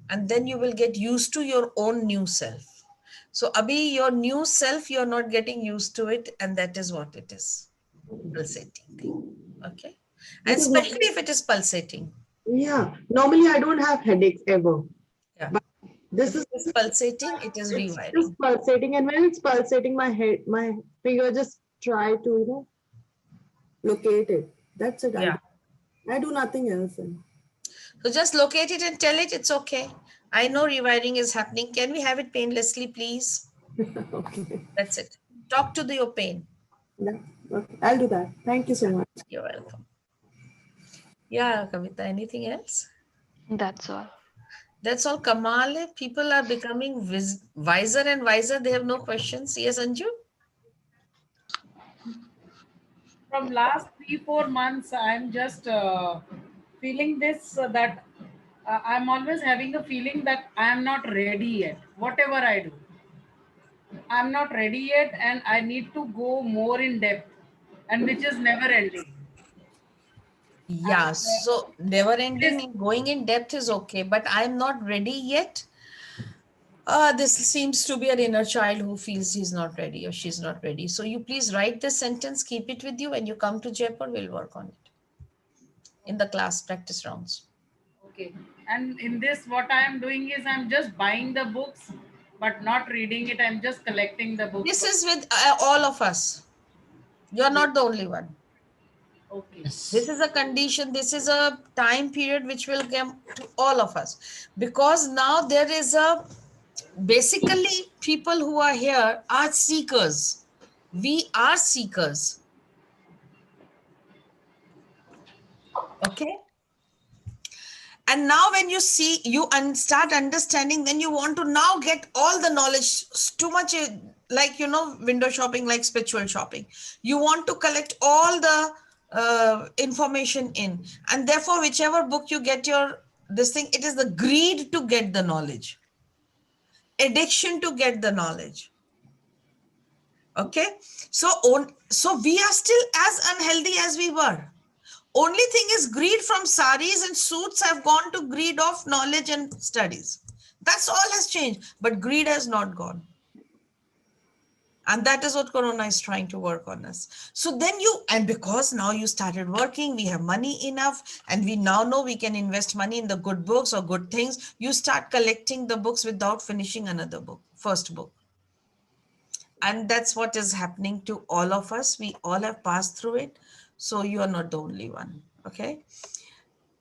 And then you will get used to your own new self. So, Abhi, your new self, you're not getting used to it. And that is what it is. Pulsating thing. Okay. And Because especially if it is pulsating. yeah, normally I don't have headaches ever. Yeah. But this If is it is pulsating, it is it's rewiring. just pulsating, and when it's pulsating, my finger just try to locate it. That's it. Yeah. I do nothing else. So just locate it and tell it it's okay. I know rewiring is happening. Can we have it painlessly, please? Okay. That's it. Talk to your pain. Yeah, okay. I'll do that. Thank you so much. You're welcome. Yeah, Kavita, anything else? That's all. That's all. Kamal. People are becoming wiser and wiser. They have no questions. Yes, Anju? From last 3-4 months, I'm just feeling this that I'm always having a feeling that I am not ready yet. Whatever I do, I'm not ready yet, and I need to go more in depth, and which is never ending. Yeah, And so never ending this, in going in depth is okay, but I'm not ready yet. This seems to be an inner child who feels he's not ready or she's not ready. So you please write this sentence, keep it with you. When you come to Jaipur, we'll work on it in the class practice rounds. okay. And in this, what I am doing is I'm just buying the books, but not reading it. I'm just collecting the books. This is with all of us. You're not the only one. Okay. This is a condition, this is a time period which will come to all of us. Because now there is basically people who are here are seekers. We are seekers. Okay? And now when you see, you start understanding, then you want to now get all the knowledge, too much like, window shopping, like spiritual shopping. You want to collect all the information in. And therefore, whichever book you get this thing, it is the greed to get the knowledge. Addiction to get the knowledge. Okay? So we are still as unhealthy as we were. Only thing is greed from saris and suits have gone to greed of knowledge and studies. That's all has changed, but greed has not gone. And that is what Corona is trying to work on us. So then and because now you started working, we have money enough, and we now know we can invest money in the good books or good things. You start collecting the books without finishing another book, first book. And that's what is happening to all of us. We all have passed through it. So you are not the only one. Okay.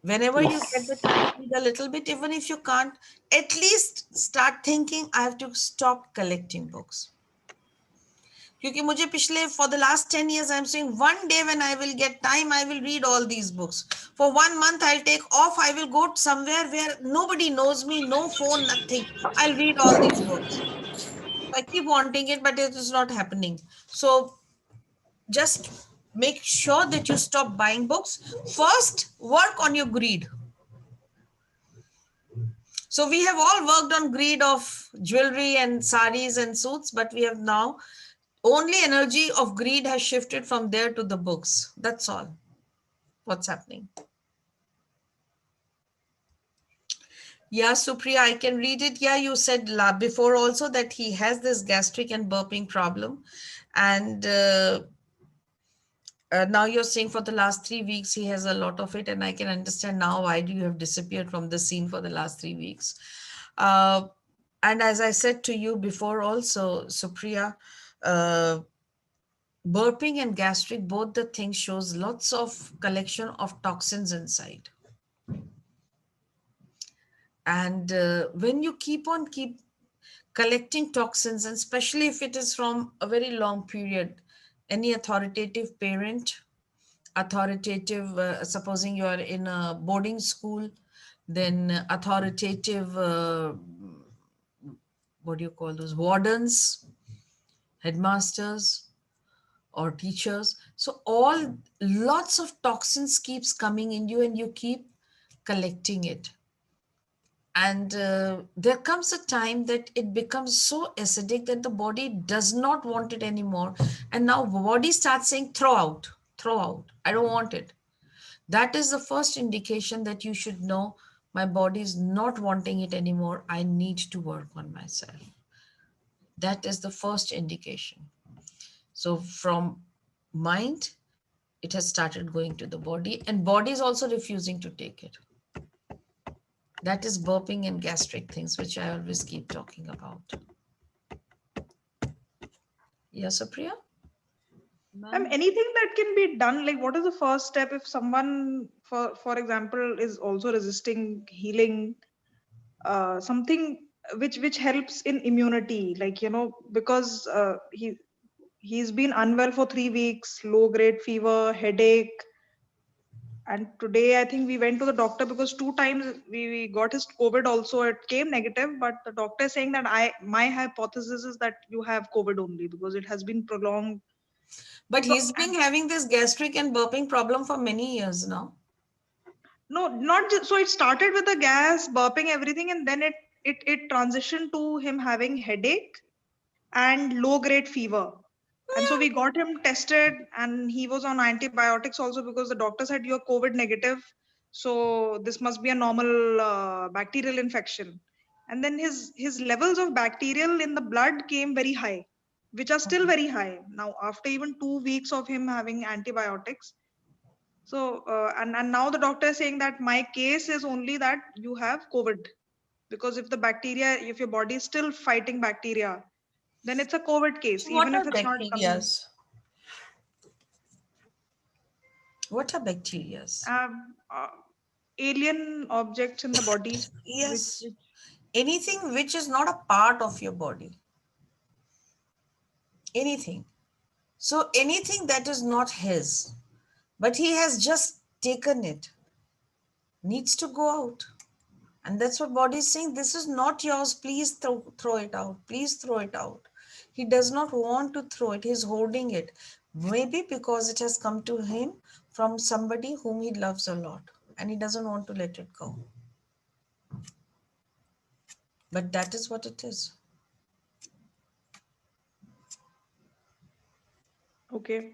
Whenever you get the time, read a little bit, even if you can't, at least start thinking, I have to stop collecting books. Because mujhe pishle, for the last 10 years, I'm saying one day when I will get time, I will read all these books. For 1 month, I'll take off. I will go somewhere where nobody knows me, no phone, nothing. I'll read all these books. I keep wanting it, but it is not happening. So just make sure that you stop buying books. First, work on your greed. So we have all worked on greed of jewelry and saris and suits, but we have now only energy of greed has shifted from there to the books. That's all what's happening. Yeah, Supriya, I can read it. Yeah, you said before also that he has this gastric and burping problem. And now you're saying for the last 3 weeks, he has a lot of it. And I can understand now why do you have disappeared from the scene for the last 3 weeks. And as I said to you before also, Supriya, burping and gastric, both the things shows lots of collection of toxins inside. And when you keep collecting toxins, and especially if it is from a very long period, any authoritative parent, supposing you are in a boarding school, then authoritative, what do you call those, wardens, headmasters, or teachers. So lots of toxins keeps coming in you, and you keep collecting it. And there comes a time that it becomes so acidic that the body does not want it anymore. And now body starts saying, throw out, I don't want it. That is the first indication that you should know, my body is not wanting it anymore. I need to work on myself. That is the first indication. So from mind, it has started going to the body, and body is also refusing to take it. That is burping and gastric things, which I always keep talking about. Yes, Supriya? Anything that can be done, like what is the first step if someone, for example, is also resisting healing, something which helps in immunity, like, because he's been unwell for 3 weeks, low grade fever, headache. And today I think we went to the doctor because 2 times we got his COVID also. It came negative, but the doctor is saying that my hypothesis is that you have COVID only because it has been prolonged. But So, he's been having this gastric and burping problem for many years now. no, not just, so it started with the gas, burping, everything, and then it transitioned to him having headache and low grade fever. And so we got him tested and he was on antibiotics also because the doctor said you're COVID negative. So this must be a normal bacterial infection. And then his levels of bacterial in the blood came very high, which are still very high. Now, after even 2 weeks of him having antibiotics. So, and now the doctor is saying that my case is only that you have COVID. Because if the bacteria, if your body is still fighting bacteria, then it's a COVID case, So what even are if it's not coming. bacterias? What are bacterias? Alien objects in the body. Yes. Anything which is not a part of your body. Anything. So anything that is not his, but he has just taken it, needs to go out. And that's what body is saying. This is not yours. Please throw it out. Please throw it out. He does not want to throw it. He's holding it. Maybe because it has come to him from somebody whom he loves a lot. And he doesn't want to let it go. But that is what it is. Okay.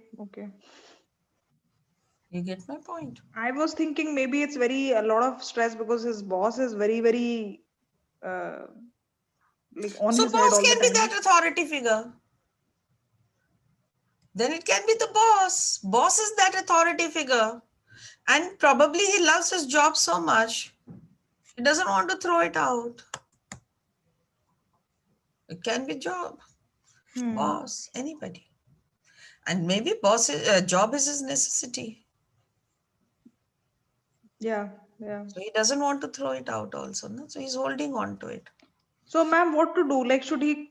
You get my point? I was thinking maybe it's a lot of stress because his boss is very like on So his head boss all the can be time. that authority figure. Then it can be the boss. Boss is that authority figure. And probably he loves his job so much, he doesn't want to throw it out. It can be job, boss, anybody. And maybe job is his necessity. Yeah. So he doesn't want to throw it out also. No? So he's holding on to it. So ma'am, what to do? Like, should he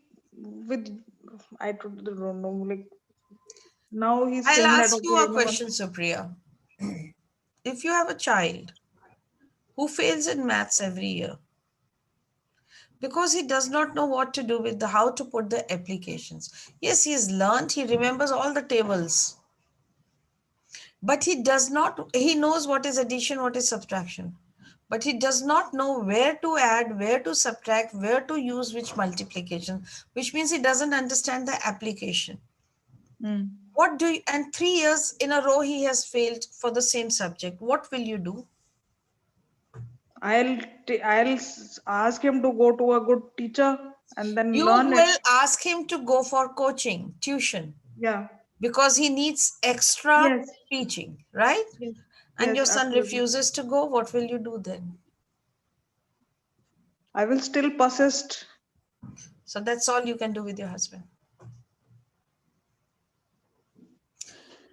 I don't know, like now he's I'll saying that, ask you okay, a question, Supriya. If you have a child who fails in maths every year, because he does not know what to do with how to put the applications. Yes, he has learned, he remembers all the tables, but he knows what is addition, what is subtraction, but he does not know where to add, where to subtract, where to use which multiplication, which means he doesn't understand the application. And 3 years in a row he has failed for the same subject. What will you do? I'll ask him to go to a good teacher and then You learn will it. ask him to go for coaching, tuition. Yeah. Because he needs extra teaching, right? Yes. And Yes, your son absolutely. refuses to go, what will you do then? I will still persist. So that's all you can do with your husband.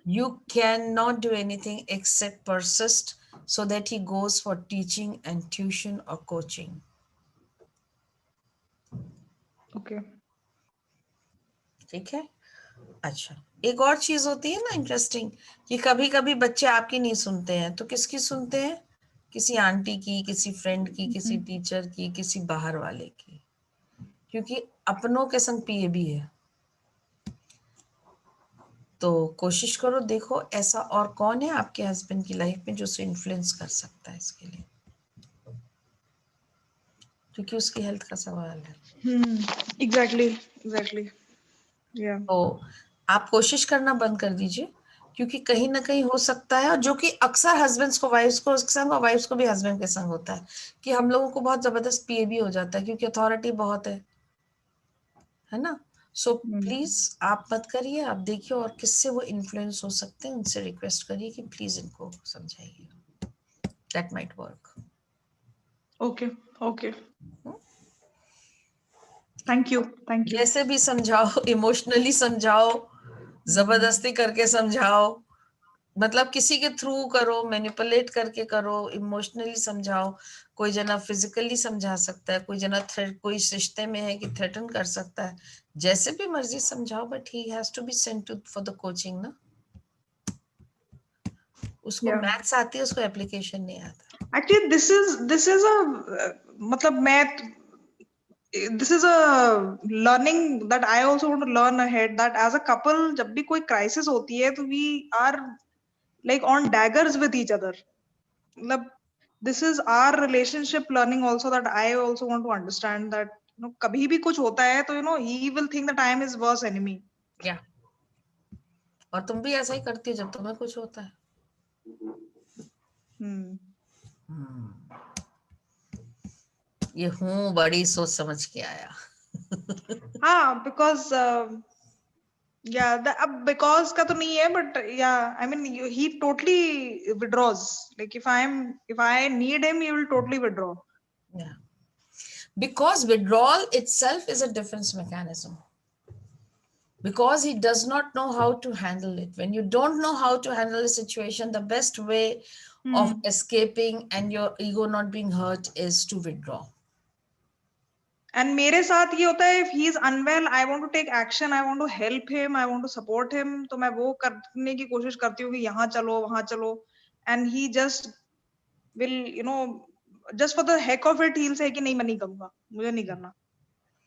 You cannot do anything except persist so that he goes for teaching and tuition or coaching. Okay. ठीक है? अच्छा, एक और चीज होती है ना interesting कि कभी कभी बच्चे आपकी नहीं सुनते हैं, तो किसकी सुनते हैं? किसी आंटी की, किसी फ्रेंड की, किसी टीचर की, किसी बाहर वाले की, क्योंकि अपनों के संग पिए भी है। तो कोशिश करो, देखो ऐसा और कौन है आपके हस्बैंड की लाइफ में जो उसे इन्फ्लुएंस कर सकता है इसके लिए, क्योंकि उसकी हेल्थ का सवाल है। एग्जैक्टली या तो आप कोशिश करना बंद कर दीजिए, क्योंकि कहीं ना कहीं हो सकता है, और जो कि अक्सर हस्बैंड्स को वाइफ्स को उसके संग और वाइफ्स को भी हस्बैंड के संग होता है, कि हम लोगों को बहुत जबरदस्त पीए भी हो जाता है क्योंकि अथॉरिटी बहुत है ना। सो प्लीज आप मत करिए, आप देखिए और किससे वो इन्फ्लुएंस हो सकते हैं, उनसे रिक्वेस्ट करिए कि प्लीज इनको समझाइए, that might work. Okay thank you जैसे भी समझाओ, इमोशनली समझाओ, जबरदस्ती करके समझाओ, मतलब किसी के थ्रू करो, मैनिपुलेट करके करो, इमोशनली समझाओ। कोई जना फिजिकली समझा सकता है, कोई जना कोई रिश्ते में है कि थ्रेटन कर सकता है, जैसे भी मर्जी समझाओ, but he has to be sent to for the coaching ना। उसको Yeah. मैथ्स आती है, उसको एप्लीकेशन नहीं आता. Actually, this is a मतलब मैं this is a learning that I also want to learn ahead, that as a couple जब भी कोई crisis होती है तो we are like on daggers with each other. मतलब this is our relationship learning also, that I also want to understand that कभी भी कुछ होता है तो he will think that I am his worst enemy. Yeah. और तुम भी ऐसा ही करती हो जब तुम्हें कुछ होता है. ये हूँ बड़ी सोच समझ के आया. हाँ, because yeah, अब because का तो नहीं है, but yeah, I mean he totally withdraws. Like if I need him, he will totally withdraw. Yeah. Because withdrawal itself is a defense mechanism. Because he does not know how to handle it. When you don't know how to handle a situation, the best way of escaping and your ego not being hurt is to withdraw. And मेरे साथ ये होता है, if he is unwell, I want to take action, I want to help him, I want to support him. तो मैं वो करने की कोशिश करती हूँ कि यहाँ चलो, वहाँ चलो. And he just will, just for the heck of it, he'll say कि नहीं, मैं नहीं करूँगा, मुझे नहीं करना.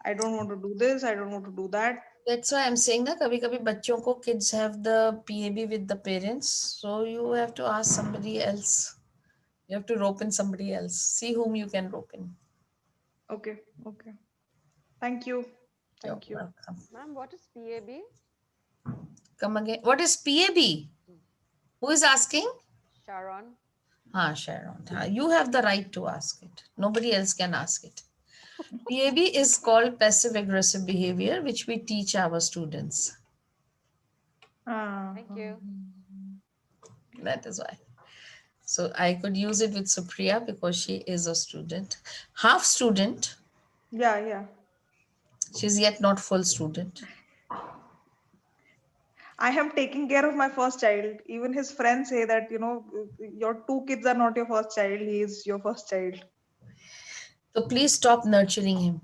I don't want to do this, I don't want to do that. That's why I'm saying that कभी-कभी बच्चों को kids have the PAB with the parents, so you have to ask somebody else. You have to rope in somebody else. See whom you can rope in. Okay. Thank you. Thank you. Welcome. Ma'am, what is PAB? Come again. What is PAB? Who is asking? Sharon. Sharon. You have the right to ask it. Nobody else can ask it. PAB is called passive aggressive behavior, which we teach our students. Thank you. That is why. So I could use it with Supriya because she is a student. Half student. Yeah. She's yet not full student. I am taking care of my first child. Even his friends say that, your 2 kids are not your first child. He is your first child. So please stop nurturing him.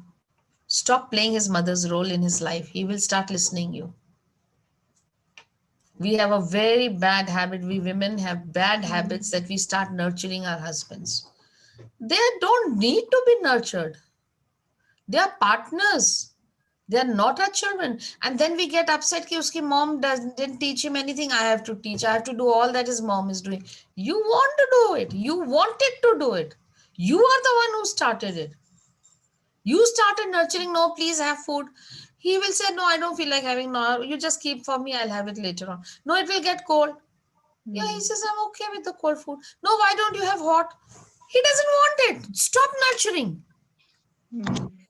Stop playing his mother's role in his life. He will start listening you. We have a very bad habit. We women have bad habits that we start nurturing our husbands. They don't need to be nurtured. They are partners. They are not our children. And then we get upset that uski mom didn't teach him anything. I have to teach. I have to do all that his mom is doing. You want to do it. You wanted to do it. You are the one who started it. You started nurturing. No, please have food. He will say, no, I don't feel like having. No, you just keep for me. I'll have it later on. No, it will get cold. Yeah, he says, I'm okay with the cold food. No, why don't you have hot? He doesn't want it. Stop nurturing.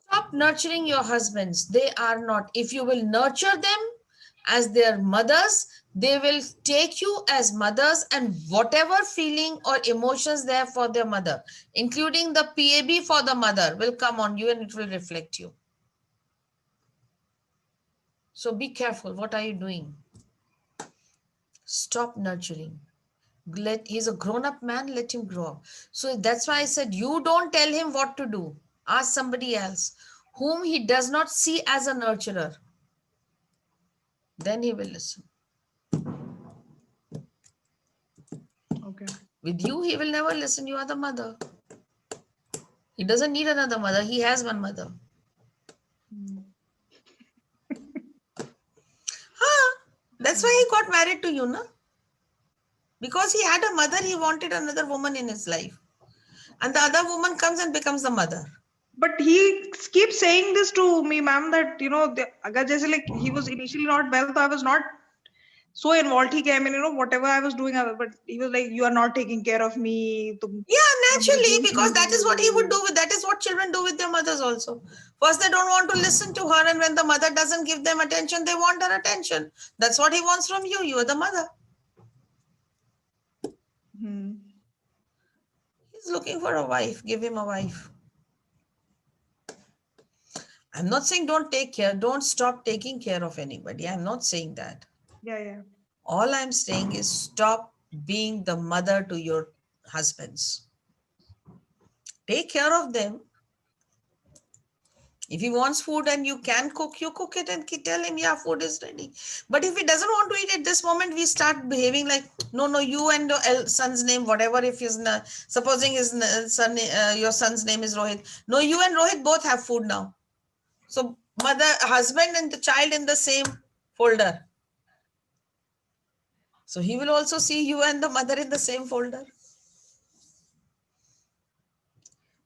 Stop nurturing your husbands. They are not. If you will nurture them as their mothers, they will take you as mothers, and whatever feeling or emotions they have for their mother, including the PAB for the mother, will come on you and it will reflect you. So be careful. What are you doing? Stop nurturing. He's a grown-up man. Let him grow up. So that's why I said, you don't tell him what to do. Ask somebody else whom he does not see as a nurturer. Then he will listen. Okay. With you, he will never listen. You are the mother. He doesn't need another mother. He has one mother. That's why he got married to you, no? Because he had a mother, he wanted another woman in his life. And the other woman comes and becomes the mother. But he keeps saying this to me, ma'am, that, agar jaise like he was initially not well, so I was not so involved. He came in, whatever I was doing, but he was like, you are not taking care of me. Yeah, naturally, because that is what he would do. That is what children do with their mothers also. First, they don't want to listen to her, and when the mother doesn't give them attention, they want her attention. That's what he wants from you. You are the mother. He's looking for a wife. Give him a wife. I'm not saying don't take care. Don't stop taking care of anybody. I'm not saying that. Yeah. All I'm saying is stop being the mother to your husbands. Take care of them. If he wants food and you can cook, you cook it and tell him, yeah, food is ready. But if he doesn't want to eat at this moment, we start behaving like, no, you and your son's name, whatever, if his, supposing his son, your son's name is Rohit. No, you and Rohit both have food now. So mother, husband and the child in the same folder. So he will also see you and the mother in the same folder.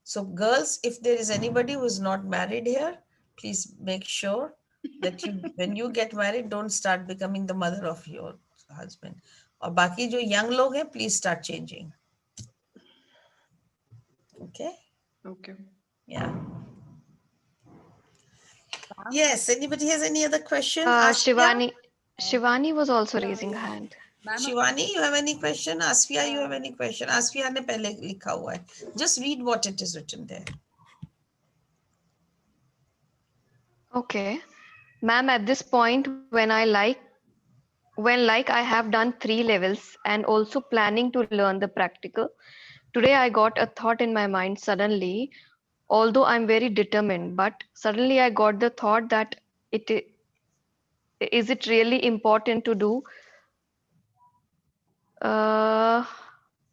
So girls, if there is anybody who is not married here, please make sure that you, when you get married, don't start becoming the mother of your husband. Or baki jo young log hai, please start changing. Okay? Okay. Yeah. Yes, anybody has any other question? Asfiya? Shivani was also raising her hand. Shivani, you have any question? Asfiya, you have any question? Asfiya ne pehle likha hua hai. Just read what it is written there. Okay. Ma'am, at this point, when I have done 3 levels and also planning to learn the practical, today I got a thought in my mind suddenly, although I'm very determined, but suddenly I got the thought that is it really important to do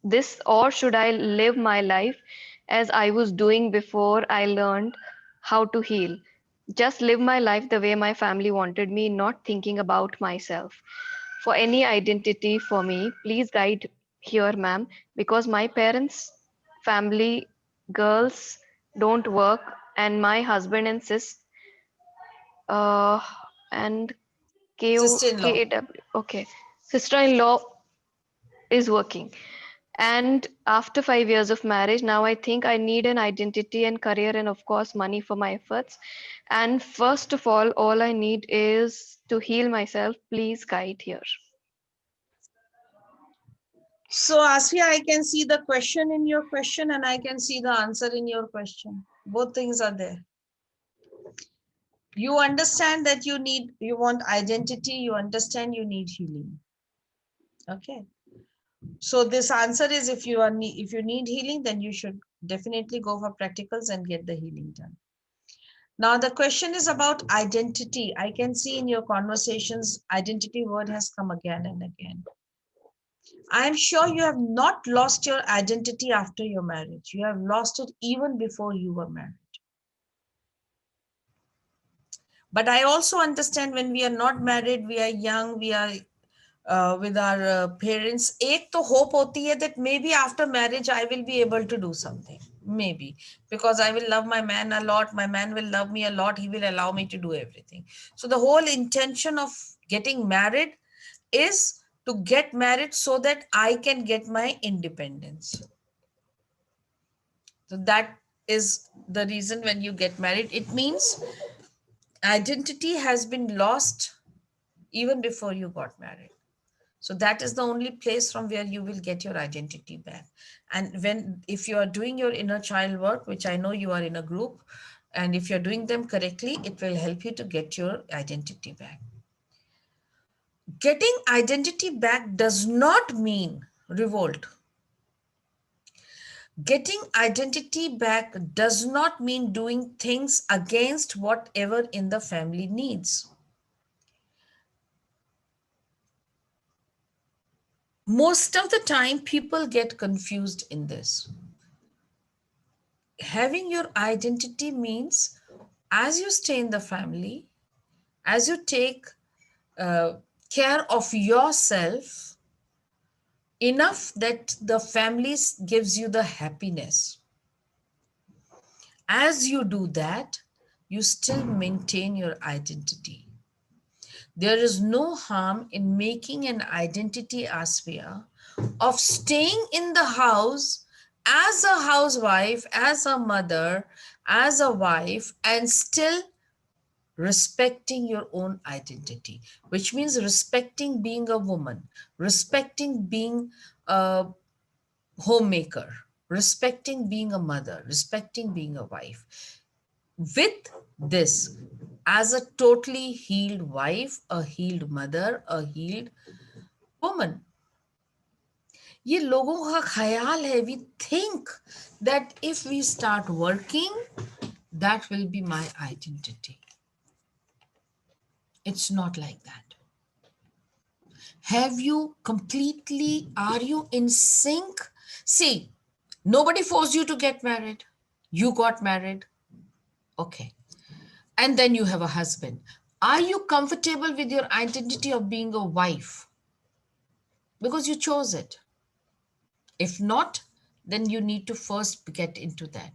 this, or should I live my life as I was doing before I learned how to heal? Just live my life the way my family wanted me, not thinking about myself. For any identity for me, please guide here, ma'am, because my parents, family, girls don't work, and my husband and uh, and Sister-in-law. okay, sister-in-law is working. And after 5 years of marriage, now I think I need an identity and career and, of course, money for my efforts. And first of all I need is to heal myself. Please guide here. So Asfiya, I can see the question in your question and I can see the answer in your question. Both things are there. You understand that you want identity, you understand you need healing. Okay. So this answer is, if you need healing, then you should definitely go for practicals and get the healing done. Now the question is about identity. I can see in your conversations, identity word has come again and again. I am sure you have not lost your identity after your marriage. You have lost it even before you were married. But I also understand when we are not married, we are young, we are with our parents. Ek to hope hoti hai that maybe after marriage I will be able to do something. Maybe because I will love my man a lot. My man will love me a lot. He will allow me to do everything. So the whole intention of getting married is to get married so that I can get my independence. So that is the reason when you get married. It means identity has been lost even before you got married. So that is the only place from where you will get your identity back. And if you are doing your inner child work, which I know you are in a group, and if you're doing them correctly, it will help you to get your identity back. Getting identity back does not mean revolt. Getting identity back does not mean doing things against whatever in the family needs. Most of the time, people get confused in this. Having your identity means, as you stay in the family, as you take care of yourself enough that the family gives you the happiness. As you do that, you still maintain your identity. There is no harm in making an identity, Asfiya, of staying in the house as a housewife, as a mother, as a wife, and still respecting your own identity, which means respecting being a woman, respecting being a homemaker, respecting being a mother, respecting being a wife. With this, as a totally healed wife, a healed mother, a healed woman. ये लोगों का ख्याल है, we think that if we start working, that will be my identity. It's not like that. Have you completely, are you in sync? See, nobody forced you to get married. You got married. Okay. And then you have a husband. Are you comfortable with your identity of being a wife? Because you chose it. If not, then you need to first get into that.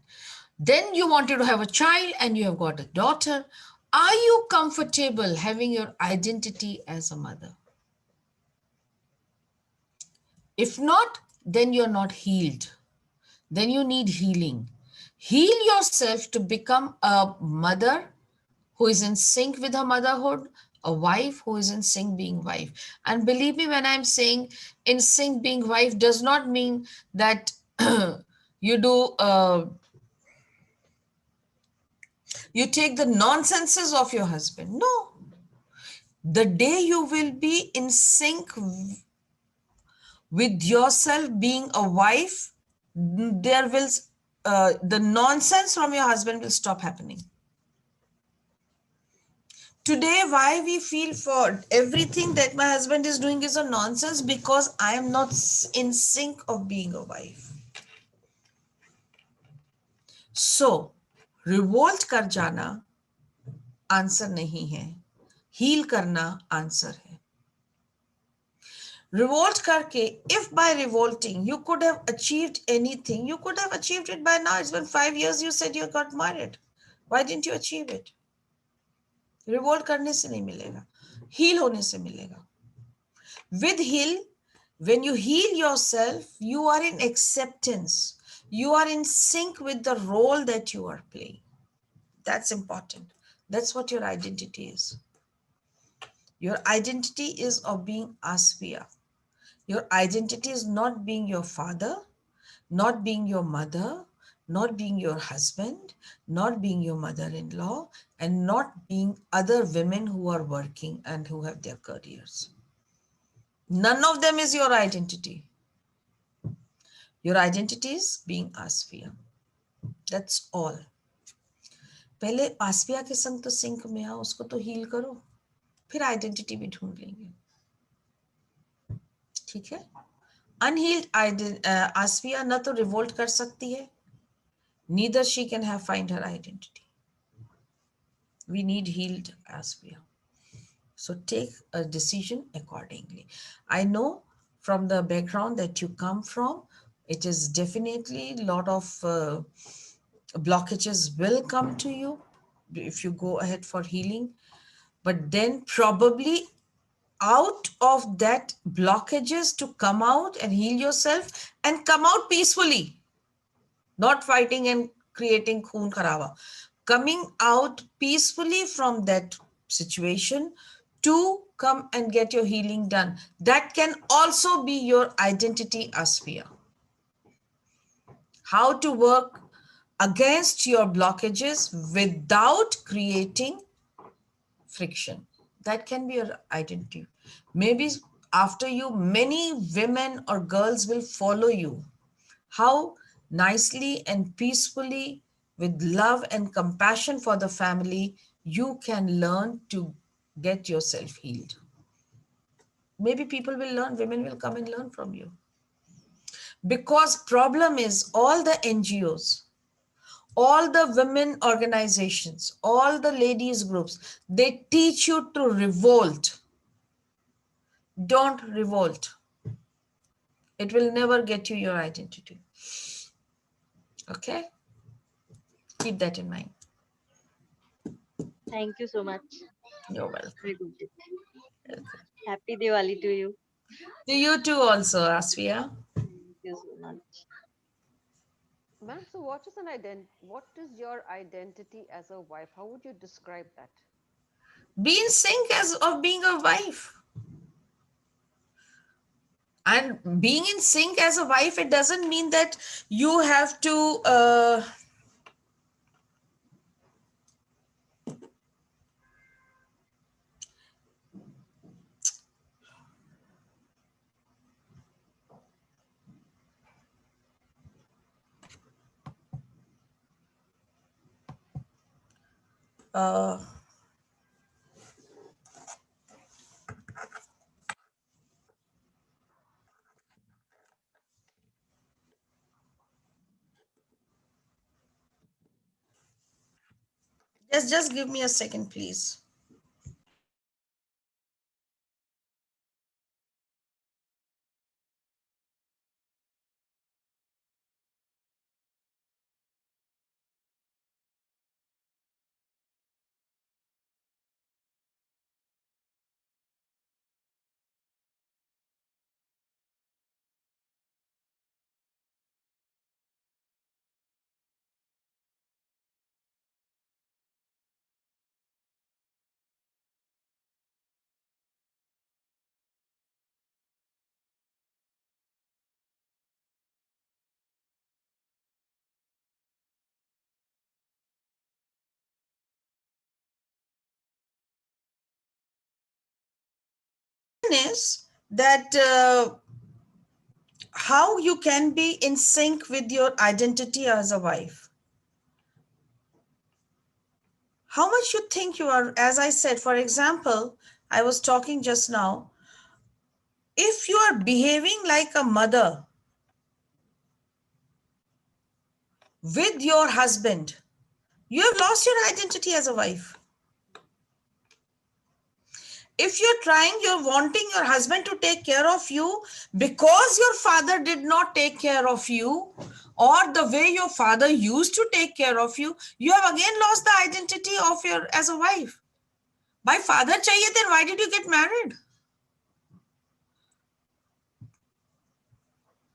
Then you wanted to have a child and you have got a daughter. Are you comfortable having your identity as a mother? If not, then you're not healed. Then you need healing. Heal yourself to become a mother who is in sync with her motherhood, a wife who is in sync being wife. And believe me, when I'm saying in sync being wife, does not mean that you do, you take the nonsenses of your husband. No. The day you will be in sync with yourself being a wife, there will, the nonsense from your husband will stop happening. Today, why we feel for everything that my husband is doing is a nonsense, because I am not in sync of being a wife. So, revolt कर जाना answer नहीं है, heal करना answer है. Revolt karke, if by revolting you could have achieved anything, you could have achieved it by now. It's been 5 years you said you got married. Why didn't you achieve it? Revolt करने से नहीं मिलेगा, heal होने से मिलेगा. With heal, when you heal yourself, you are in acceptance. You are in sync with the role that you are playing. That's important. That's what your identity is. Your identity is of being Asviya. Your identity is not being your father, not being your mother, not being your husband, not being your mother-in-law, and not being other women who are working and who have their careers. None of them is your identity. Your identity is being Asviya. That's all. पहले आसपिया के संग तो sink में आओ, उसको तो heal करो, फिर आइडेंटिटी भी ढूंढ लेंगे. ठीक है? Unhealed Asviya na to revolt kar sakti hai, neither she can have find her identity. We need healed Asviya. So take a decision accordingly. I know from the background that you come from, it is definitely a lot of blockages will come to you if you go ahead for healing. But then probably out of that blockages to come out and heal yourself and come out peacefully, not fighting and creating khoon kharawa, coming out peacefully from that situation to come and get your healing done. That can also be your identity Asviya. How to work against your blockages without creating friction. That can be your identity. Maybe after you, many women or girls will follow you. How nicely and peacefully, with love and compassion for the family, you can learn to get yourself healed. Maybe people will learn, women will come and learn from you. Because problem is all the NGOs, all the women organizations, all the ladies groups, they teach you to revolt. Don't revolt. It will never get you your identity. Okay? Keep that in mind. Thank you so much. You're welcome. Very good. Happy Diwali to you. To you too also, Asviya. Thank you so much. Ma'am, so what is your identity as a wife? How would you describe that? Be in sync of being a wife. And being in sync as a wife, it doesn't mean that you have to Uh, just give me a second, please. Is that how you can be in sync with your identity as a wife. How much you think you are, as I said, for example, I was talking just now, if you are behaving like a mother with your husband, you have lost your identity as a wife. If you're wanting your husband to take care of you because your father did not take care of you, or the way your father used to take care of you, you have again lost the identity of your as a wife. By father chahiye, then why did you get married?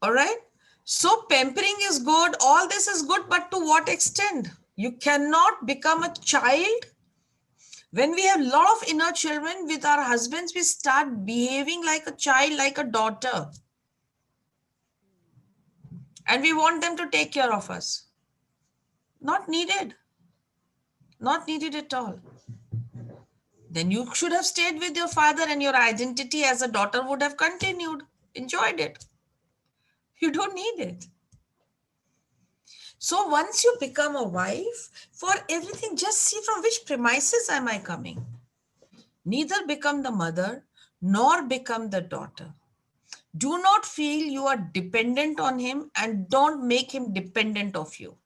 All right. So pampering is good. All this is good, but to what extent? You cannot become a child. When we have a lot of inner children with our husbands, we start behaving like a child, like a daughter. And we want them to take care of us. Not needed. Not needed at all. Then you should have stayed with your father and your identity as a daughter would have continued. Enjoyed it. You don't need it. So once you become a wife, for everything, just see from which premises am I coming. Neither become the mother nor become the daughter. Do not feel you are dependent on him and don't make him dependent of you.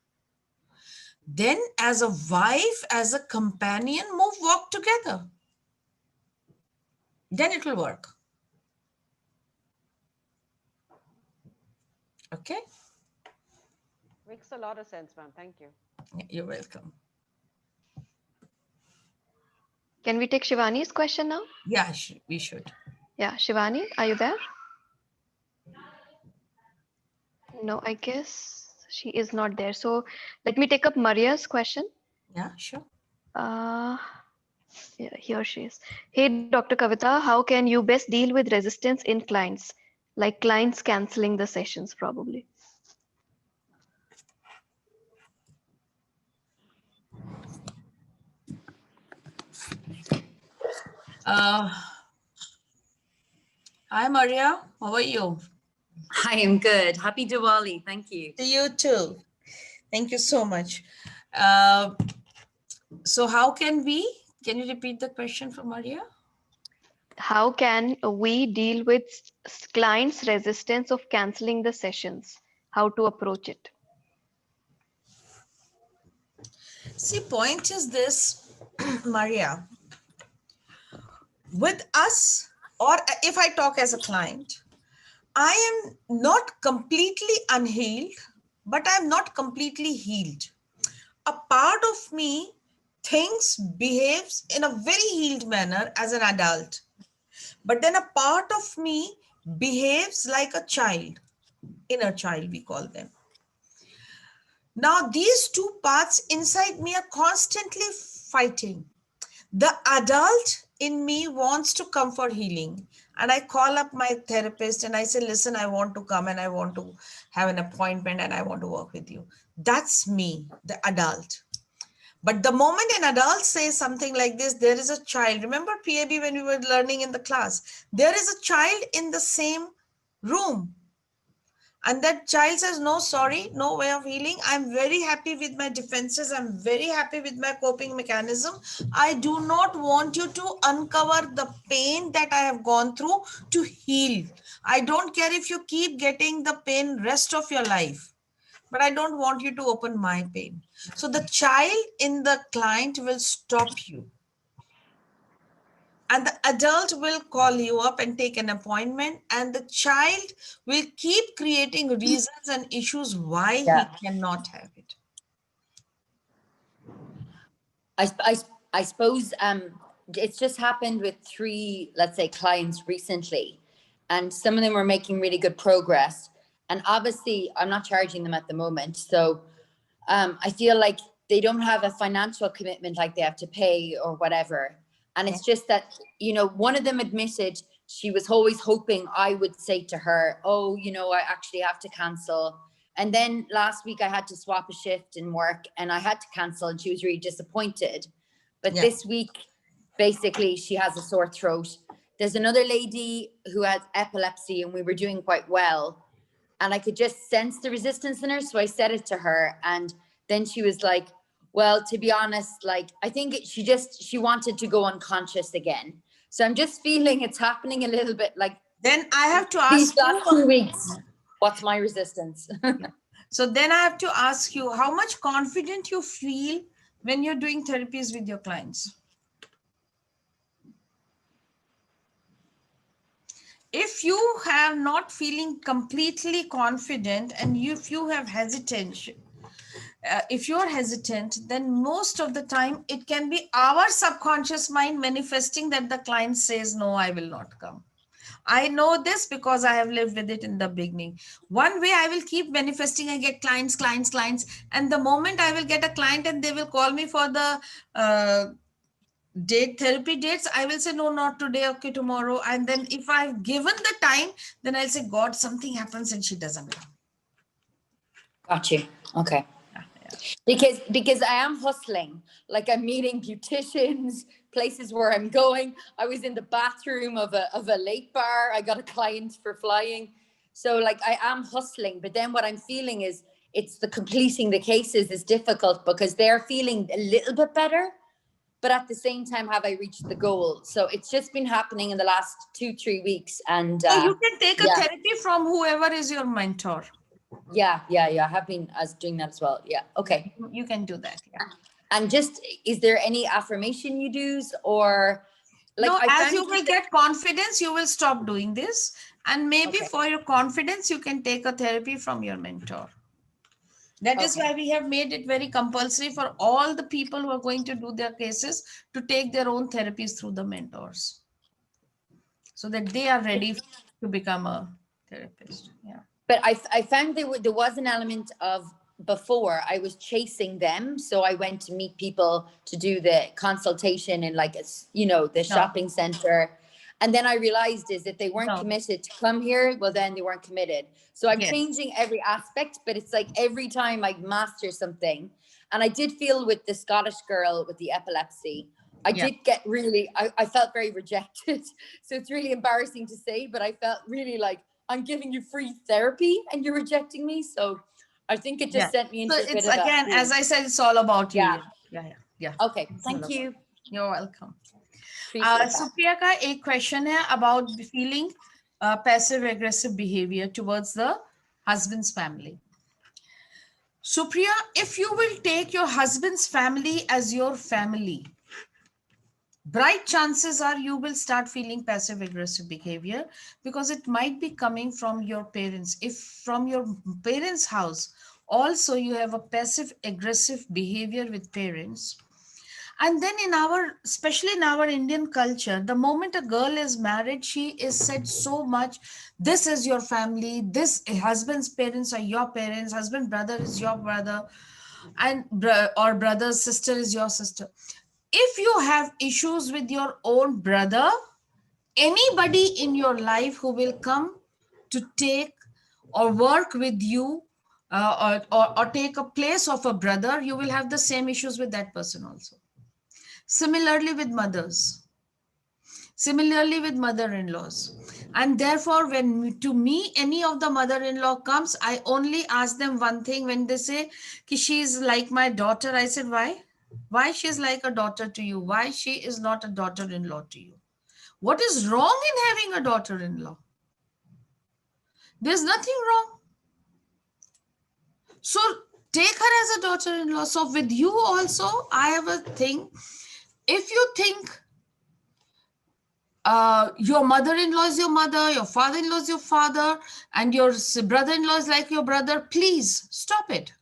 Then as a wife, as a companion, walk together. Then it will work. Okay? Makes a lot of sense, ma'am. Thank you. You're welcome. Can we take Shivani's question now? Yeah, we should. Yeah, Shivani, are you there? No, I guess she is not there. So let me take up Maria's question. Yeah, sure. Yeah, here she is. Hey, Dr. Kavita, how can you best deal with resistance in clients? Like clients canceling the sessions, probably. Hi, Maria. How are you? I am good. Happy Diwali. Thank you. To you too. Thank you so much. So how can you repeat the question for Maria? How can we deal with clients' resistance of canceling the sessions? How to approach it? See, point is this, Maria. With us, or if I talk as a client, I am not completely unhealed, but I'm not completely healed. A part of me thinks, behaves in a very healed manner as an adult. But then a part of me behaves like a child, inner child, we call them. Now, these two parts inside me are constantly fighting. The adult in me wants to come for healing. And I call up my therapist and I say, listen, I want to come and I want to have an appointment and I want to work with you. That's me, the adult. But the moment an adult says something like this, there is a child. Remember PAB when we were learning in the class? There is a child in the same room. and that child says, no, sorry, no way of healing. I'm very happy with my defenses. I'm very happy with my coping mechanism. I do not want you to uncover the pain that I have gone through to heal. I don't care if you keep getting the pain rest of your life, but I don't want you to open my pain. So the child in the client will stop you. And the adult will call you up and take an appointment, and the child will keep creating reasons and issues why he cannot have it. I suppose it's just happened with 3, let's say, clients recently, and some of them were making really good progress. And obviously, I'm not charging them at the moment. So I feel like they don't have a financial commitment, like they have to pay or whatever. And it's just that, you know, one of them admitted she was always hoping I would say to her, oh, you know, I actually have to cancel. And then last week I had to swap a shift in work and I had to cancel, and she was really disappointed. But this week, basically, she has a sore throat. There's another lady who has epilepsy and we were doing quite well. And I could just sense the resistance in her. So I said it to her. And then she was like, well, to be honest, like, I think she wanted to go unconscious again. So I'm just feeling it's happening a little bit like. Then I have to ask these last 2 weeks, what's my resistance? So then I have to ask you, how much confident you feel when you're doing therapies with your clients? If you have not feeling completely confident and if you have hesitation, if you're hesitant, then most of the time it can be our subconscious mind manifesting that the client says, no, I will not come. I know this because I have lived with it in the beginning. One way I will keep manifesting, I get clients. And the moment I will get a client and they will call me for the therapy dates, I will say, no, not today. Okay, tomorrow. And then if I've given the time, then I'll say, God, something happens and she doesn't come. Got you. Okay. Because I am hustling, like I'm meeting beauticians, places where I'm going. I was in the bathroom of a lake bar. I got a client for flying. So like I am hustling, but then what I'm feeling is it's the completing the cases is difficult because they're feeling a little bit better, but at the same time, have I reached the goal? So it's just been happening in the last 2-3 weeks. And so you can take a therapy from whoever is your mentor. Yeah. I have been doing that as well. Yeah. Okay. You can do that. Yeah. And just, is there any affirmation you do, or like? No, as you will get confidence, you will stop doing this. And maybe for your confidence, you can take a therapy from your mentor. That is why we have made it very compulsory for all the people who are going to do their cases to take their own therapies through the mentors, so that they are ready to become a therapist. Yeah. But I found there was an element of, before I was chasing them. So I went to meet people to do the consultation in like, the shopping center. And then I realized is if they weren't committed to come here, well, then they weren't committed. So I'm changing every aspect, but it's like every time I master something. And I did feel with the Scottish girl with the epilepsy, I did get really, I felt very rejected. So it's really embarrassing to say, but I felt really like, I'm giving you free therapy and you're rejecting me. So I think it just sent me into a bit of again, as I said, it's all about you. Yeah. Okay, thank you. You're welcome. So Priyanka, a question here about feeling passive aggressive behavior towards the husband's family. Supriya, if you will take your husband's family as your family, bright chances are you will start feeling passive aggressive behavior, because it might be coming from your parents. If from your parents' house also you have a passive aggressive behavior with parents, and then especially in our Indian culture, the moment a girl is married, she is said so much, this is your family, this husband's parents are your parents, husband brother is your brother, and or brother's sister is your sister. If you have issues with your own brother, anybody in your life who will come to take or work with you or take a place of a brother, you will have the same issues with that person also. Similarly with mothers. Similarly with mother-in-laws. And therefore, when to me, any of the mother-in-law comes, I only ask them one thing. When they say ki she's like my daughter, I said, why? Why she's like a daughter to you? Why she is not a daughter-in-law to you? What is wrong in having a daughter-in-law? There's nothing wrong. So take her as a daughter-in-law. So with you also, I have a thing. If you think your mother-in-law is your mother, your father-in-law is your father, and your brother-in-law is like your brother, please stop it.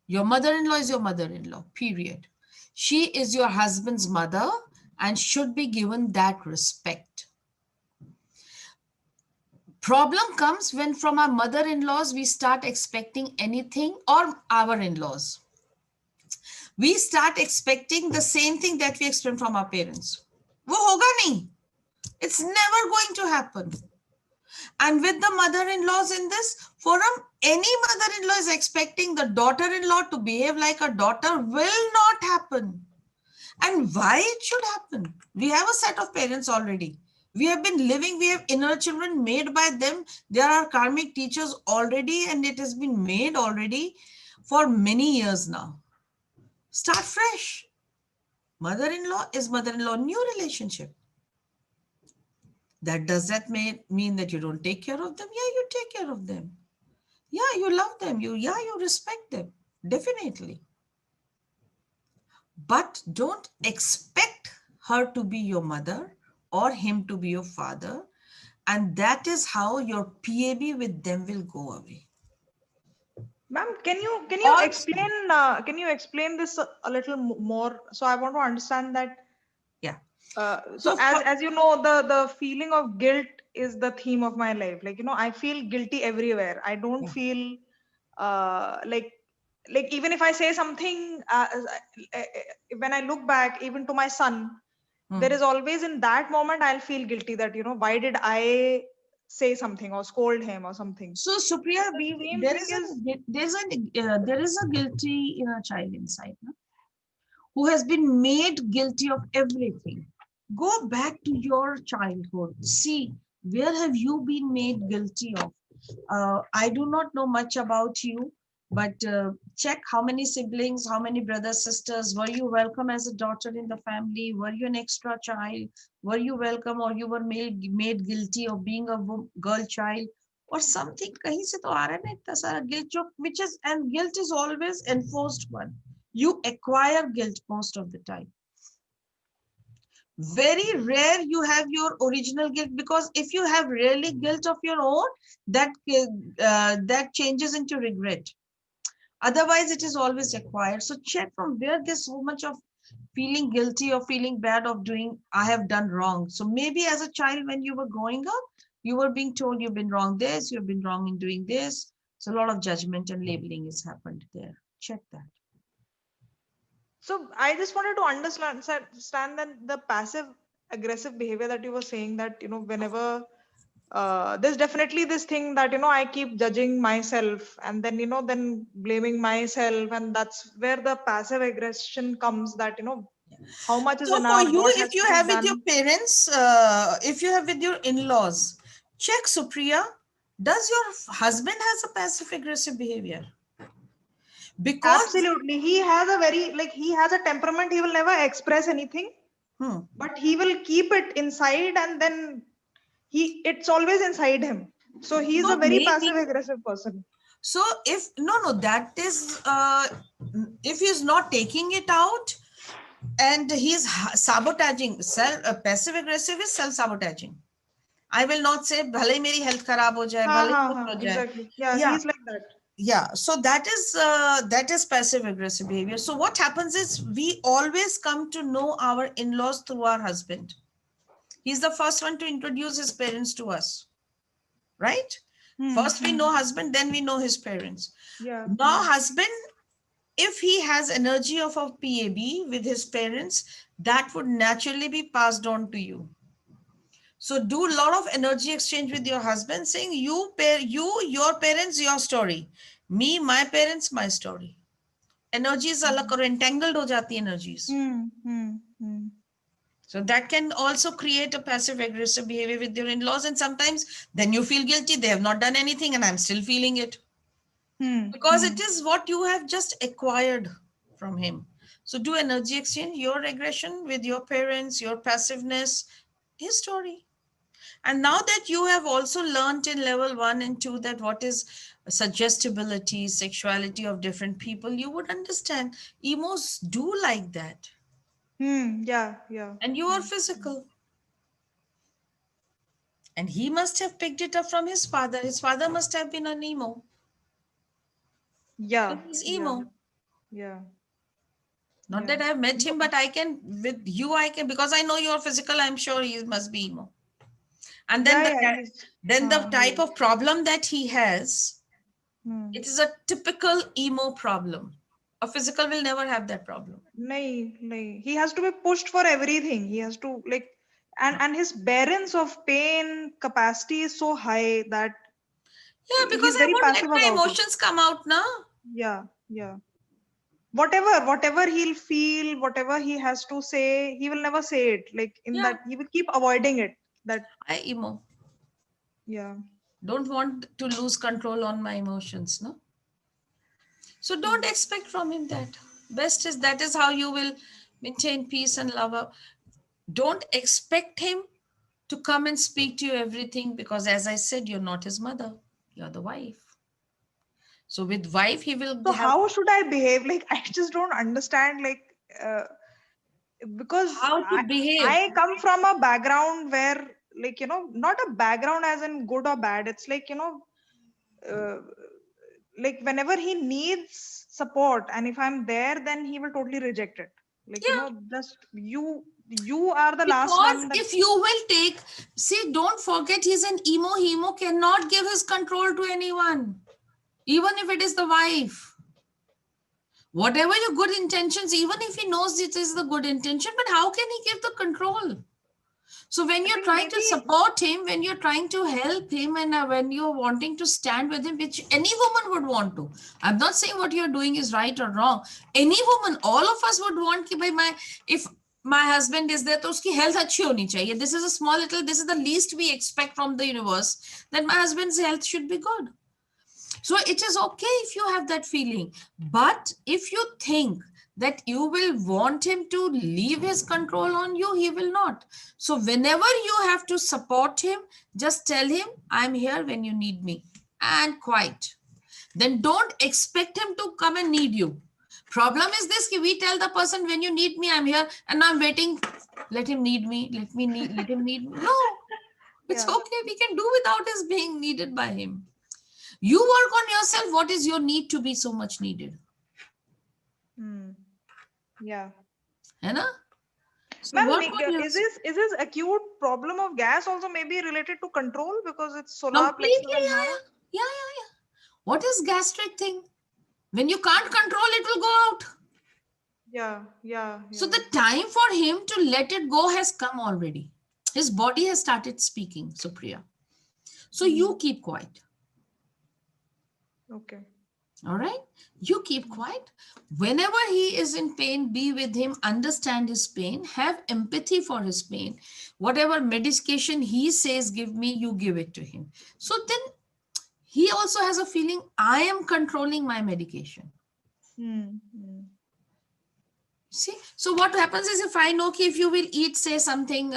Your mother-in-law is your mother-in-law, period. She is your husband's mother and should be given that respect. Problem comes when from our mother-in-laws, we start expecting anything, or our in-laws. We start expecting the same thing that we expect from our parents. Wo hoga nahi. It's never going to happen. And with the mother-in-laws in this forum, any mother-in-law is expecting the daughter-in-law to behave like a daughter will not happen. And why it should happen? We have a set of parents already. We have been living, we have inner children made by them. There are karmic teachers already, and it has been made already for many years now. Start fresh. Mother-in-law is mother-in-law, new relationship. Does that mean that you don't take care of them? Yeah, you take care of them. Yeah, you love them. You respect them. Definitely. But don't expect her to be your mother or him to be your father. And that is how your PAB with them will go away. Ma'am, can you explain this a little more? So I want to understand that. Yeah. So as you know, the feeling of guilt is the theme of my life. Like, you know, I feel guilty everywhere. I don't feel like even if I say something, when I look back, even to my son, there is always in that moment I'll feel guilty that, you know, why did I say something or scold him or something? So Supriya, there is a guilty inner child inside, no? Who has been made guilty of everything. Go back to your childhood. See, where have you been made guilty of? I do not know much about you, but check how many siblings, how many brothers, sisters. Were you welcome as a daughter in the family? Were you an extra child? Were you welcome, or you were made guilty of being a girl child or something? Kahin se to aa raha hai na itna sara guilt, which is, and guilt is always enforced one. You acquire guilt most of the time. Very rare you have your original guilt, because if you have really guilt of your own, that changes into regret. Otherwise, it is always acquired. So check from where there's so much of feeling guilty or feeling bad of doing, I have done wrong. So maybe as a child, when you were growing up, you were being told you've been wrong this, you've been wrong in doing this. So a lot of judgment and labeling has happened there. Check that. So I just wanted to understand that the passive aggressive behavior that you were saying, that, you know, whenever there's definitely this thing that, you know, I keep judging myself and then, you know, then blaming myself, and that's where the passive aggression comes, that, you know, how much is enough. So for you, if you have with your parents, if you have with your in-laws, check, Supriya, does your husband has a passive aggressive behavior? Because absolutely, he has a temperament. He will never express anything, but he will keep it inside, and then it's always inside him. So he's a very passive aggressive person. So if that is if he's not taking it out and he's sabotaging, passive aggressive is self-sabotaging. I will not say bhale meri health kharab ho jaye, exactly. Yeah, he's like that. Yeah, so that is passive aggressive behavior. So what happens is, we always come to know our in-laws through our husband. He's the first one to introduce his parents to us, right? First we know husband, then we know his parents. Yeah. Now husband, if he has energy of a PAB with his parents, that would naturally be passed on to you. So do a lot of energy exchange with your husband, saying your parents, your story. Me, my parents, my story. Energies alag karo, entangled ho jati energies. So that can also create a passive aggressive behavior with your in-laws. And sometimes then you feel guilty. They have not done anything and I'm still feeling it. Because it is what you have just acquired from him. So do energy exchange, your aggression with your parents, your passiveness, his story. And now that you have also learned in level 1 and 2 that what is suggestibility, sexuality of different people, you would understand emos do like that. Yeah. And you are physical. And he must have picked it up from his father. His father must have been an emo. Yeah. So he's emo. Yeah. Not that I've met him, but I can, with you, I can, because I know you're physical, I'm sure he must be emo. And then the type of problem that he has, it is a typical emo problem. A physical will never have that problem. Nahi. He has to be pushed for everything. He has to like, and his bearance of pain capacity is so high that because he's very I won't passive let my about emotions come out now. Yeah. Whatever he'll feel, whatever he has to say, he will never say it. Like that, he will keep avoiding it. That I emo. Yeah. Don't want to lose control on my emotions, no? So don't expect from him that. That is how you will maintain peace and love. Don't expect him to come and speak to you everything, because as I said, you're not his mother, you're the wife. So with wife, he will So how should I behave? Like, I just don't understand, like, because how to behave. I come from a background where, like, not a background as in good or bad. It's like, like whenever he needs support and if I'm there, then he will totally reject it. Like, just you are the last one. Because if you will take, see, don't forget he's an emo. Emo cannot give his control to anyone, even if it is the wife. Whatever your good intentions, even if he knows it is the good intention, but how can he give the control? So when you're trying to support him, when you're trying to help him, and when you're wanting to stand with him, which any woman would want to. I'm not saying what you're doing is right or wrong. Any woman, all of us would want to be if my husband is there, to uski health achhi honi chahiye. This is a small little, this is the least we expect from the universe, that my husband's health should be good. So it is okay if you have that feeling. But if you think that you will want him to leave his control on you, he will not. So whenever you have to support him, just tell him, I'm here when you need me, and quiet. Then don't expect him to come and need you. Problem is this, we tell the person, when you need me, I'm here, and I'm waiting. Let him need me. Let him need me. No, it's okay. We can do without his being needed by him. You work on yourself. What is your need to be so much needed? Yeah. Anna? So is this acute problem of gas also maybe related to control, because it's solar plexus? Yeah. What is gastric thing? When you can't control, it will go out. Yeah. So the time for him to let it go has come already. His body has started speaking, Supriya. So you keep quiet. Okay. All right. You keep quiet. Whenever he is in pain, be with him, understand his pain, have empathy for his pain. Whatever medication he says, give me, you give it to him. So then he also has a feeling, I am controlling my medication. See, so what happens is, if I know if you will eat, say something,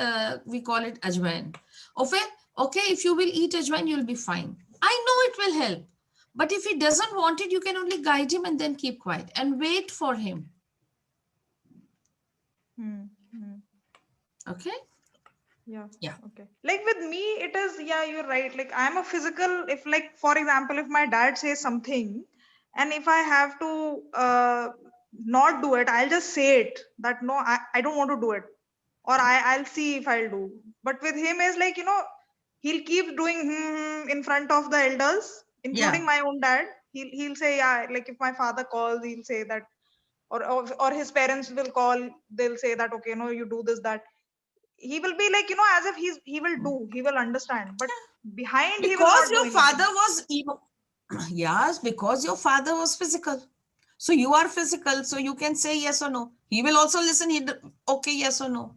we call it ajwain. Okay, if you will eat ajwain, you'll be fine. I know it will help. But if he doesn't want it, you can only guide him and then keep quiet and wait for him. Okay? Yeah. Okay. Like with me, it is, you're right. Like I'm a physical, if like, for example, if my dad says something and if I have to not do it, I'll just say it that, no, I don't want to do it. Or I'll see if I'll do. But with him is like, he'll keep doing in front of the elders, including my own dad. He'll say, like if my father calls, he'll say that, or his parents will call, they'll say that, okay, you do this, that. He will be like, as if he will understand, but behind because he will not your father was emo. Yes, because your father was physical. So you are physical, so you can say yes or no. He will also listen, okay, yes or no.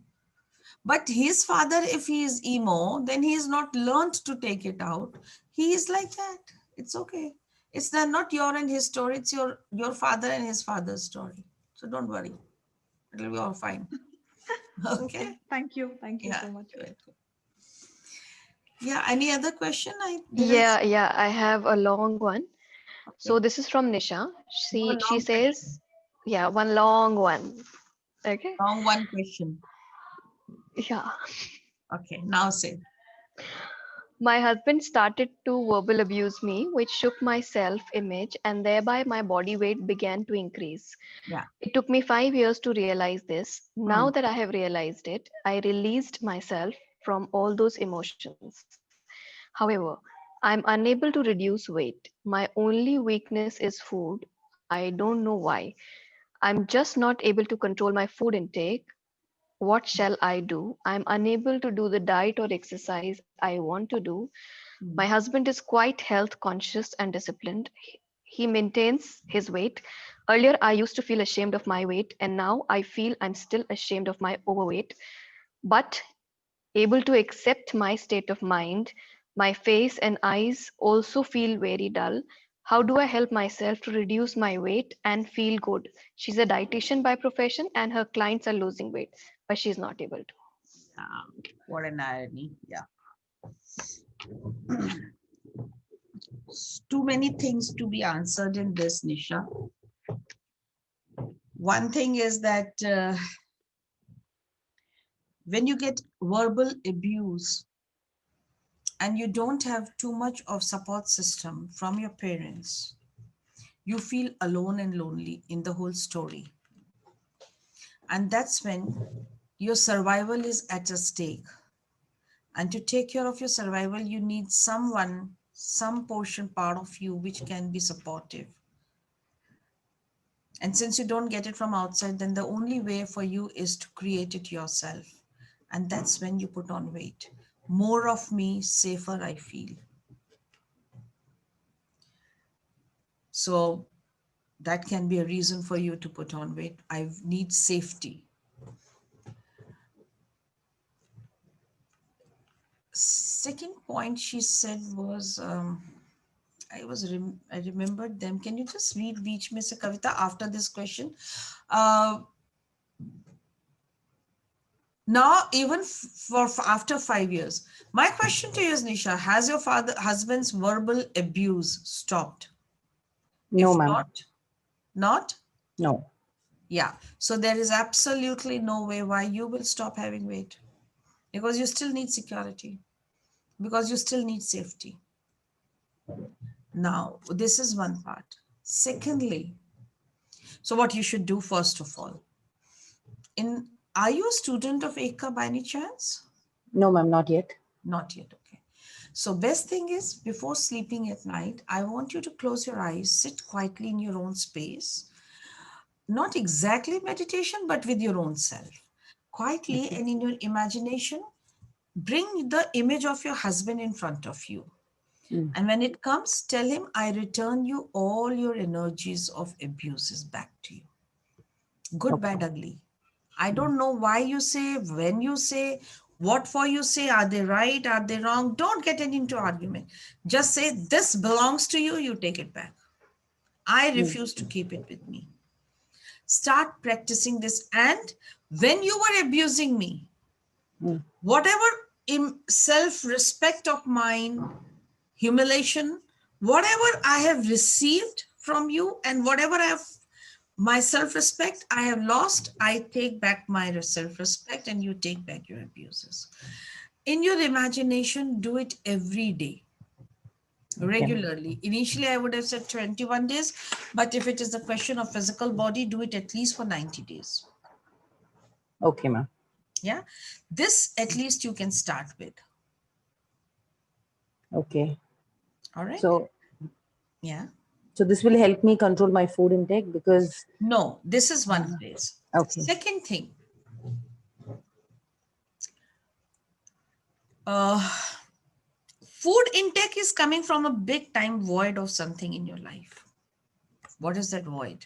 But his father, if he is emo, then he is not learned to take it out. He is like that. It's okay. It's not your and his story. It's your father and his father's story. So don't worry. It'll be all fine. Okay. Thank you. Thank you Yeah. so much. Yeah. Any other question? Yeah, I have a long one. So this is from Nisha. She says, yeah, one long one. Okay. Long one question. Yeah. Okay. Now say. My husband started to verbal abuse me, which shook my self-image, and thereby my body weight began to increase. Yeah. It took me 5 years to realize this. Now that I have realized it, I released myself from all those emotions. However, I'm unable to reduce weight. My only weakness is food. I don't know why. I'm just not able to control my food intake. What shall I do? I'm unable to do the diet or exercise I want to do. My husband is quite health conscious and disciplined. He maintains his weight. Earlier, I used to feel ashamed of my weight, and now I feel I'm still ashamed of my overweight, but able to accept my state of mind. My face and eyes also feel very dull. How do I help myself to reduce my weight and feel good? She's a dietitian by profession, and her clients are losing weight, but she's not able to. What an irony. Yeah. Too many things to be answered in this, Nisha. One thing is that when you get verbal abuse and you don't have too much of support system from your parents, you feel alone and lonely in the whole story. And that's when your survival is at a stake. And to take care of your survival, you need someone, some portion part of you which can be supportive. And since you don't get it from outside, then the only way for you is to create it yourself. And that's when you put on weight. More of me, safer I feel. So that can be a reason for you to put on weight. I need safety. Second point she said was, I remembered them. Can you just read Beach Miss Kavita after this question? Now, even for after 5 years, my question to you is, Nisha, has your husband's verbal abuse stopped? No, if ma'am. Not? No. Yeah. So there is absolutely no way why you will stop having weight, because you still need security, because you still need safety. Now, this is one part. Secondly, so what you should do first of all, are you a student of Ekka by any chance? No, ma'am, not yet. Not yet, okay. So best thing is, before sleeping at night, I want you to close your eyes, sit quietly in your own space. Not exactly meditation, but with your own self. Quietly and in your imagination, bring the image of your husband in front of you. And when it comes, tell him, I return you all your energies of abuses back to you. Good, bad, ugly. I don't know why you say, when you say, what for you say, are they right, are they wrong? Don't get into argument. Just say, this belongs to you, you take it back. I refuse to keep it with me. Start practicing this. And when you were abusing me, whatever self-respect of mine, humiliation, whatever I have received from you and whatever I have, my self-respect I have lost, I take back my self-respect and you take back your abuses. In your imagination, do it every day, regularly. Initially, I would have said 21 days, but if it is a question of physical body, do it at least for 90 days. Okay, ma'am. Yeah, this at least you can start with. Okay. All right. So, yeah. So this will help me control my food intake, because... No, this is one place. Okay. Second thing. Food intake is coming from a big time void of something in your life. What is that void?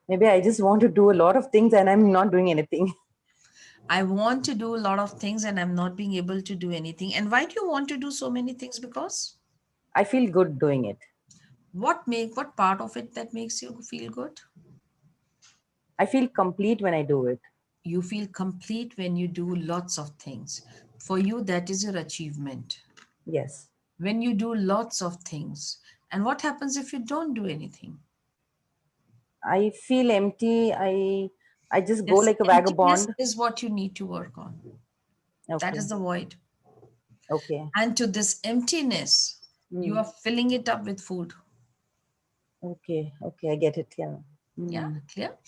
Maybe I just want to do a lot of things and I'm not doing anything. I want to do a lot of things and I'm not being able to do anything. And why do you want to do so many things? Because I feel good doing it. what part of it that makes you feel good? I feel complete when I do it. You feel complete when you do lots of things. For you, that is your achievement. Yes. When you do lots of things. And what happens if you don't do anything? I feel empty. I just go Yes, like a emptiness vagabond. is what you need to work on. That Okay. is the void. Okay. And to this emptiness, you are filling it up with food. Okay. Okay. I get it. Yeah. Yeah, clear.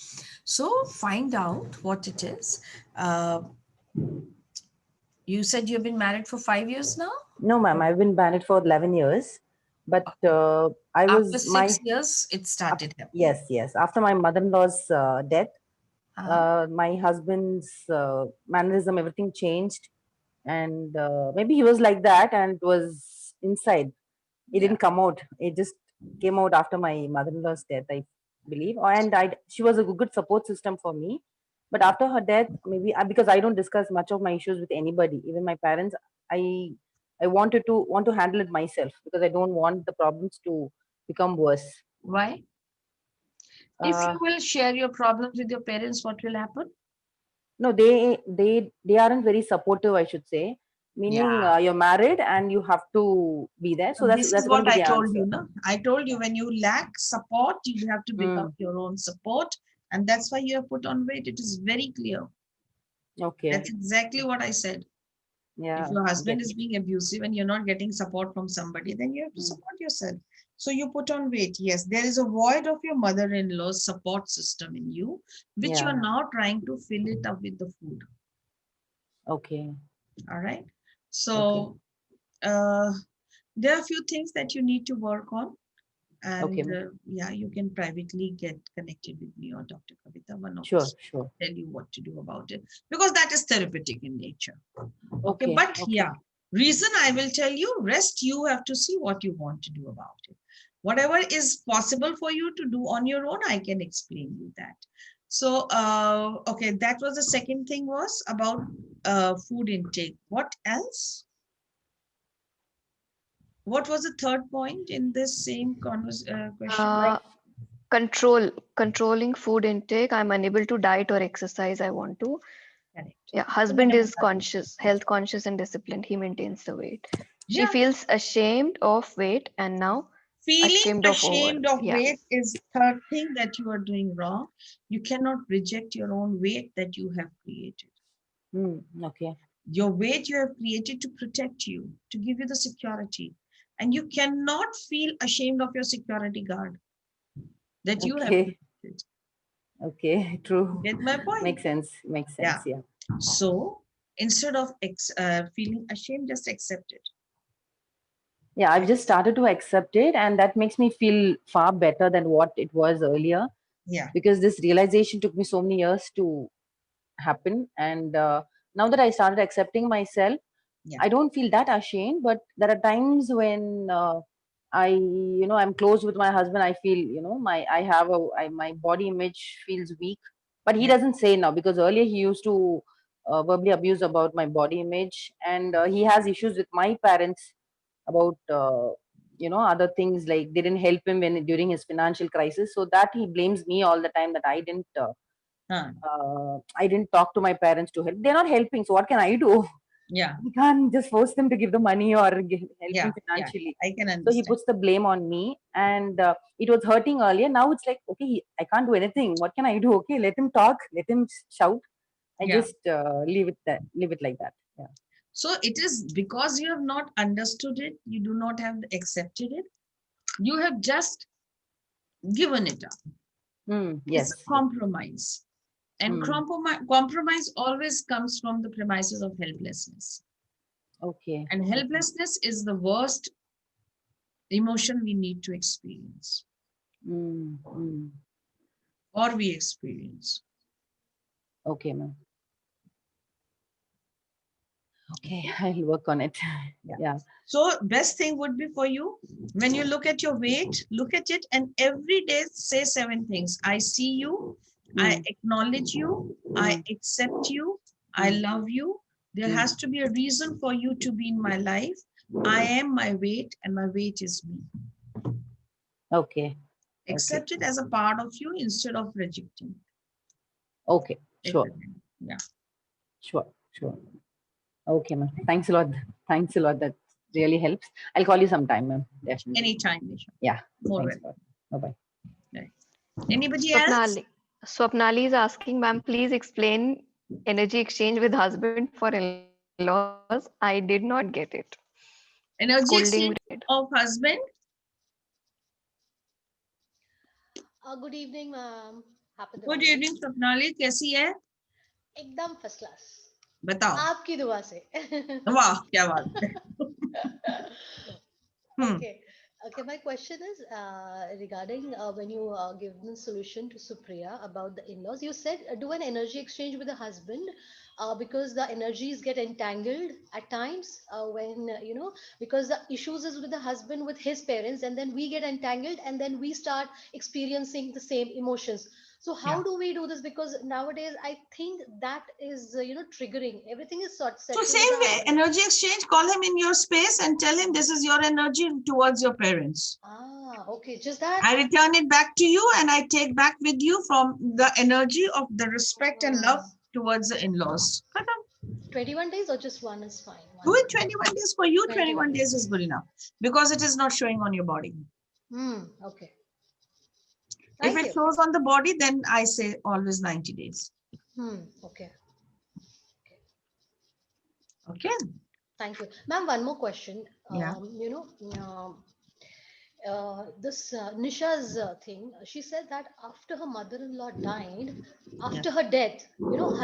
So find out what it is. You said you've been married for 5 years now? No, ma'am. I've been married for 11 years. But I After was 6 years, it started happening. Yes, yes. After my mother-in-law's death, my husband's mannerism, everything changed. And maybe he was like that and it was inside. It didn't come out. It just came out after my mother-in-law's death, I believe. And she was a good support system for me. But after her death, maybe because I don't discuss much of my issues with anybody, even my parents, I want to handle it myself because I don't want the problems to become worse. Why? If you will share your problems with your parents, what will happen? No, they aren't very supportive, I should say. Meaning you're married and you have to be there. So This that's is going what to be I the told answer. you. No? I told you when you lack support, you have to become your own support. And that's why you have put on weight. It is very clear. Okay. That's exactly what I said. Yeah. If your husband is being abusive and you're not getting support from somebody, then you have to support yourself. So you put on weight. Yes, there is a void of your mother-in-law's support system in you, which you are now trying to fill it up with the food. Okay. All right. So there are a few things that you need to work on. And yeah, you can privately get connected with me or Dr. Kavita. One of us will tell you what to do about it, because that is therapeutic in nature. Okay, but yeah, reason I will tell you, rest you have to see what you want to do about it. Whatever is possible for you to do on your own, I can explain you that. So, okay, that was the second thing, was about food intake. What else? What was the third point in this same question? Controlling food intake. I'm unable to diet or exercise. I want to. Correct. Yeah, husband is conscious, health conscious and disciplined. He maintains the weight. She feels ashamed of weight and now feeling ashamed of Yeah. weight is third thing that you are doing wrong. You cannot reject your own weight that you have created. Okay. Your weight you have created to protect you, to give you the security. And you cannot feel ashamed of your security guard that you have created. Okay, true. Get my point? Makes sense. Makes sense. Yeah. So instead of feeling ashamed, just accept it. Yeah, I've just started to accept it, and that makes me feel far better than what it was earlier. Yeah. Because this realization took me so many years to happen, and now that I started accepting myself, I don't feel that ashamed. But there are times when I'm close with my husband. I feel, my body image feels weak, but he doesn't say now, because earlier he used to verbally abuse about my body image, and he has issues with my parents about other things, like they didn't help him during his financial crisis, so that he blames me all the time that I didn't talk to my parents to help. They're not helping, so what can I do? Yeah, we can't just force them to give the money or help him financially. I can understand. So he puts the blame on me, and it was hurting earlier. Now it's like, okay, I can't do anything. What can I do? Okay, let him talk, let him shout. I just leave it like that. Yeah. So it is because you have not understood it, you do not have accepted it, you have just given it up. Yes. It's a compromise. And compromise always comes from the premises of helplessness. Okay. And helplessness is the worst emotion we need to experience. Or we experience. Okay, ma'am. Okay, I'll work on it. Yeah. So best thing would be for you, when you look at your weight, look at it and every day say 7 things. I see you, I acknowledge you, I accept you, I love you. There has to be a reason for you to be in my life. I am my weight and my weight is me. Okay. Accept it as a part of you instead of rejecting. Okay. Sure. Yeah. Sure. Okay, ma'am. Thanks a lot. Thanks a lot. That really helps. I'll call you sometime, ma'am. Definitely. Anytime, Nisha. Yeah. More Thanks a lot. Bye-bye. Anybody else? Swapnali is asking, ma'am, please explain energy exchange with husband for in-laws. I did not get it. Energy Scolding exchange with- of husband. Good evening, ma'am. Happy Good Diwali. evening, Swapnali. कैसी है? एकदम first class. बताओ. आपकी दुआ से. वाह, क्या बात है. Okay. Okay, my question is regarding when you give the solution to Supriya about the in-laws. You said do an energy exchange with the husband because the energies get entangled at times when, because the issues is with the husband, with his parents, and then we get entangled and then we start experiencing the same emotions. So how do we do this? Because nowadays I think that is, triggering. Everything is So settled same way, down. energy exchange, call him in your space and tell him this is your energy towards your parents. Ah, okay, just that. I return it back to you and I take back with you from the energy of the respect and love towards the in-laws. 21 days or just one is fine? Do it 21 days for you, 21 21 days is good enough because it is not showing on your body. Okay. If Thank it you. shows on the body, then I say always 90 days. Okay. Okay. Thank you. Ma'am, one more question. Yeah. This Nisha's thing, she said that after her mother-in-law died, after her death,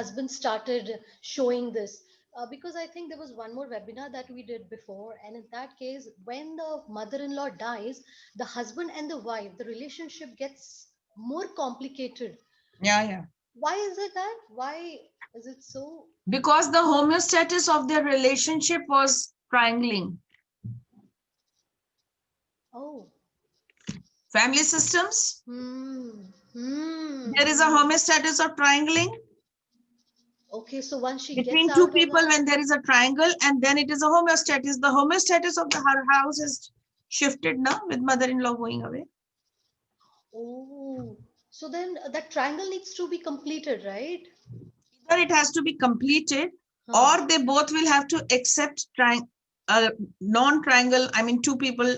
husband started showing this. Because I think there was one more webinar that we did before. And in that case, when the mother-in-law dies, the husband and the wife, the relationship gets more complicated. Yeah. Why is it that? Why is it so? Because the homeostasis of their relationship was triangling. Oh. Family systems. There is a homeostasis of triangling. Okay, so once she Between gets two out people, of that, when there is a triangle, and then it is a homeostasis. The homeostasis of her house is shifted now with mother-in-law going away. oh, so then that triangle needs to be completed, right? Either it has to be completed, or they both will have to accept non-triangle. I mean, two people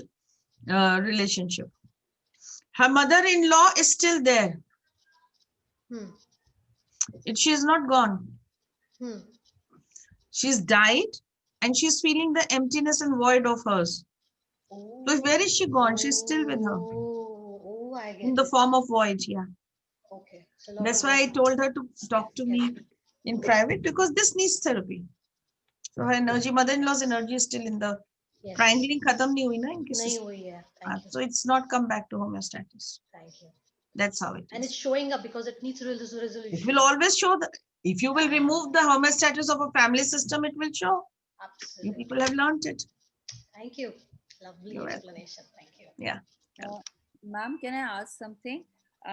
relationship. Her mother-in-law is still there. She is not gone. She's died and she's feeling the emptiness and void of hers. So where is she gone? She's still with her. Oh, I get In the it. form of void, yeah. Okay. So lot That's of why I work. told her to talk to me in private because this needs therapy. So her energy, mother-in-law's energy is still in the Yes. triangling khatam nahi hui na inki Nahi system. hui hai. Thank you. So it's not come back to homeostasis. Thank you. That's how it And it's is. showing up because it needs resolution. It will always show that if you will remove the homeostasis of a family system, it will show. Absolutely. You people have learned it. Thank you. Lovely You're welcome. explanation. Thank you. Yeah. Ma'am, can I ask something?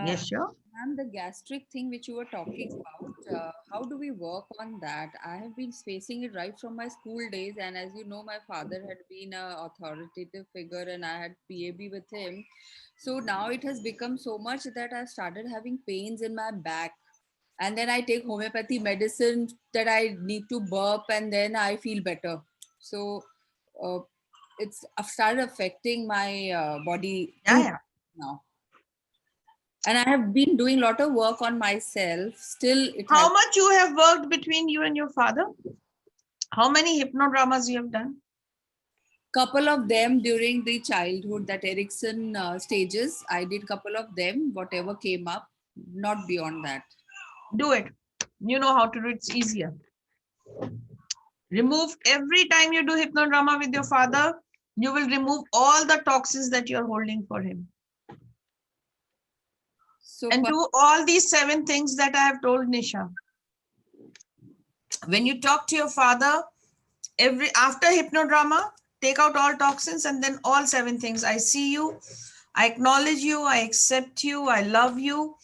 Yes, sure. Ma'am, the gastric thing which you were talking about, how do we work on that? I have been facing it right from my school days, and as you know, my father had been an authoritative figure and I had PAB with him. So now it has become so much that I started having pains in my back. And then I take homeopathy medicine that I need to burp and then I feel better. So I've started affecting my body now. And I have been doing a lot of work on myself. Still, How much you have worked between you and your father? How many hypnodramas you have done? Couple of them during the childhood, that Erickson stages. I did couple of them, whatever came up, not beyond that. Do it. You know how to do it. It's easier. Remove every time you do hypnodrama with your father, you will remove all the toxins that you're holding for him. So and do all these 7 things that I have told Nisha. When you talk to your father, after hypnodrama, take out all toxins and then all 7 things. I see you, I acknowledge you, I accept you, I love you,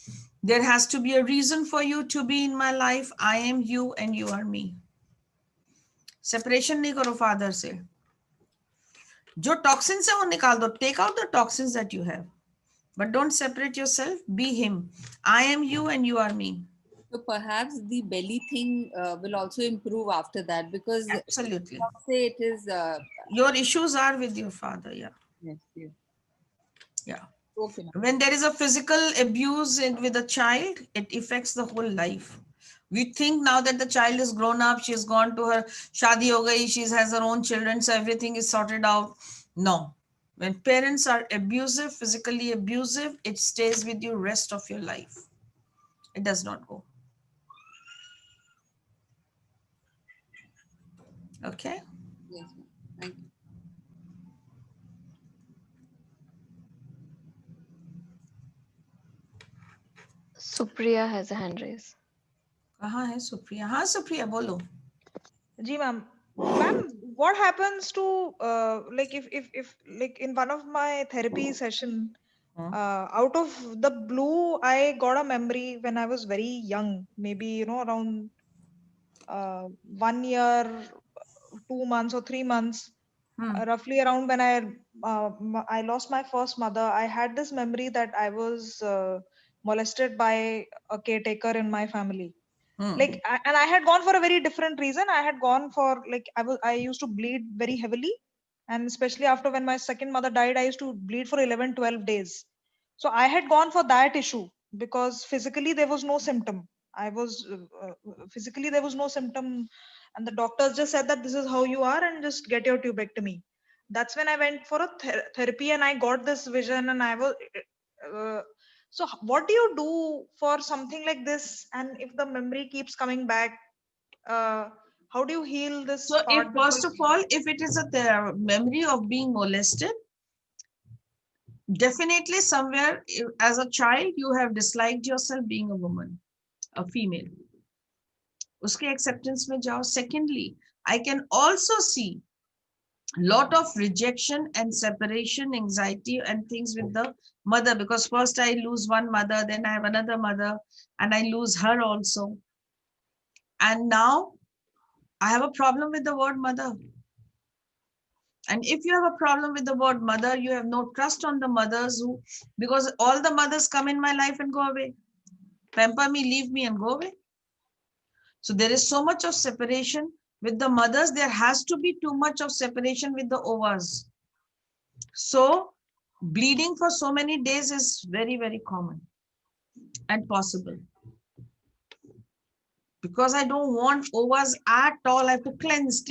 There has to be a reason for you to be in my life. I am you and you are me. Separation नहीं करो father से. जो toxins है वो निकाल दो. Take out the toxins that you have. But don't separate yourself. Be him. I am you and you are me. So perhaps the belly thing will also improve after that, because absolutely, say it is your issues are with your father. Yeah. Yes. Yes. Yeah. Okay. When there is a physical abuse with a child, it affects the whole life. We think now that the child is grown up, she's gone to her shadi ho gayi, she has her own children, so everything is sorted out. No. When parents are abusive, physically abusive, it stays with you rest of your life. It does not go. Okay. Yes. Thank you. Supriya has a hand raise. कहाँ है सुप्रिया? हाँ सुप्रिया बोलो. जी ma'am. Ma'am, what happens to like if like in one of my therapy session, out of the blue, I got a memory when I was very young, maybe around 1 year, 2 months or 3 months, roughly around when I lost my first mother. I had this memory that I was molested by a caretaker in my family. Like, and I had gone for a very different reason. I had gone for like I used to bleed very heavily, and especially after when my second mother died, I used to bleed for 11-12 days. So I had gone for that issue because physically there was no symptom. I was physically there was no symptom, and the doctors just said that this is how you are and just get your tubectomy. That's when I went for a therapy and I got this vision, and I was so what do you do for something like this? And if the memory keeps coming back, how do you heal this So part? if first of all, if it is a memory of being molested, definitely somewhere as a child, you have disliked yourself being a woman, a female. Uske acceptance mein jao. Secondly, I can also see lot of rejection and separation anxiety and things with the mother, because first I lose one mother, then I have another mother, and I lose her also. And now I have a problem with the word mother. And if you have a problem with the word mother, you have no trust on the mothers because all the mothers come in my life and go away. Pamper me, leave me and go away. So there is so much of separation with the mothers. There has to be too much of separation with the ovas. So bleeding for so many days is very, very common and possible. Because I don't want ovas at all. I have to cleanse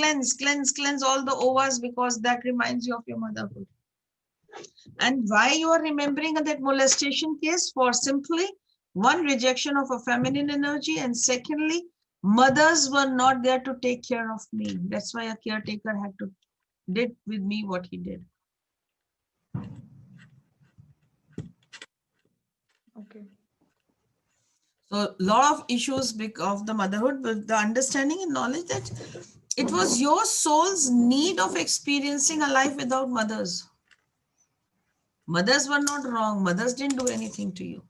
all the ovas because that reminds you of your motherhood. And why you are remembering that molestation case? For simply one, rejection of a feminine energy, and secondly, mothers were not there to take care of me. That's why a caretaker had to did with me what he did. Okay. So a lot of issues of the motherhood, but the understanding and knowledge that it was your soul's need of experiencing a life without mothers. Mothers were not wrong. Mothers didn't do anything to you.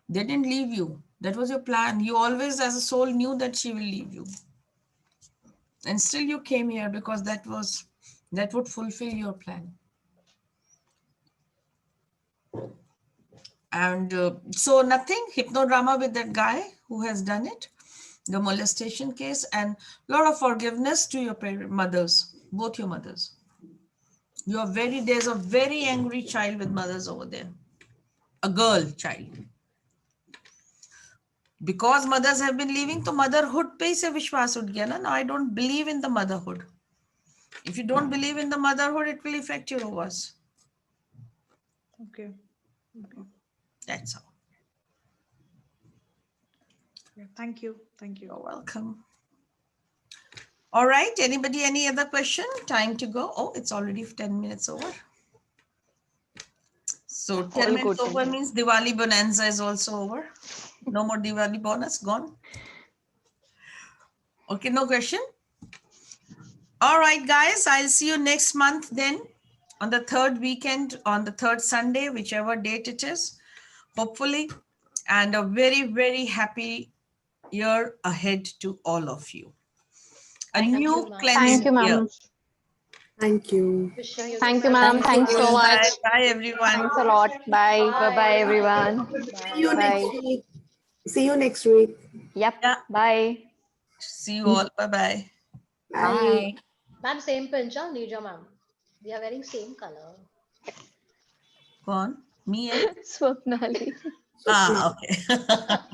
They didn't leave you. That was your plan. You always, as a soul, knew that she will leave you. And still you came here because that would fulfill your plan. And so nothing, hypnodrama with that guy who has done it, the molestation case, and a lot of forgiveness to your mothers, both your mothers. There's a very angry child with mothers over there, a girl child. Because mothers have been leaving, so motherhood pe se vishwas ud gaya na. Now I don't believe in the motherhood. If you don't believe in the motherhood, it will affect your ovas. Okay. Okay. That's all. Yeah, thank you. Thank you. You're welcome. All right. Anybody, any other question? Time to go. Oh, it's already 10 minutes over. So 10 minutes over means Diwali bonanza is also over. No more Diwali bonus, gone. Okay, no question. All right, guys, I'll see you next month then on the third weekend, on the third Sunday, whichever date it is. hopefully, and a very, very happy year ahead to all of you. A Thank new you, ma'am. cleansing Thank you, year. ma'am. Thank you. Wishing you Thank the you, ma'am. best. Thanks so Bye. much. Bye, everyone. Thanks a lot. Bye. Bye-bye, Bye. everyone. See you Bye. next Bye. week. See you next week. Yep. Yeah. Bye. See you all. Bye-bye. Bye. Ma'am, same pinch, huh? Neerja ma'am. We are wearing same color. Go on. Me and? Swapnali. Okay.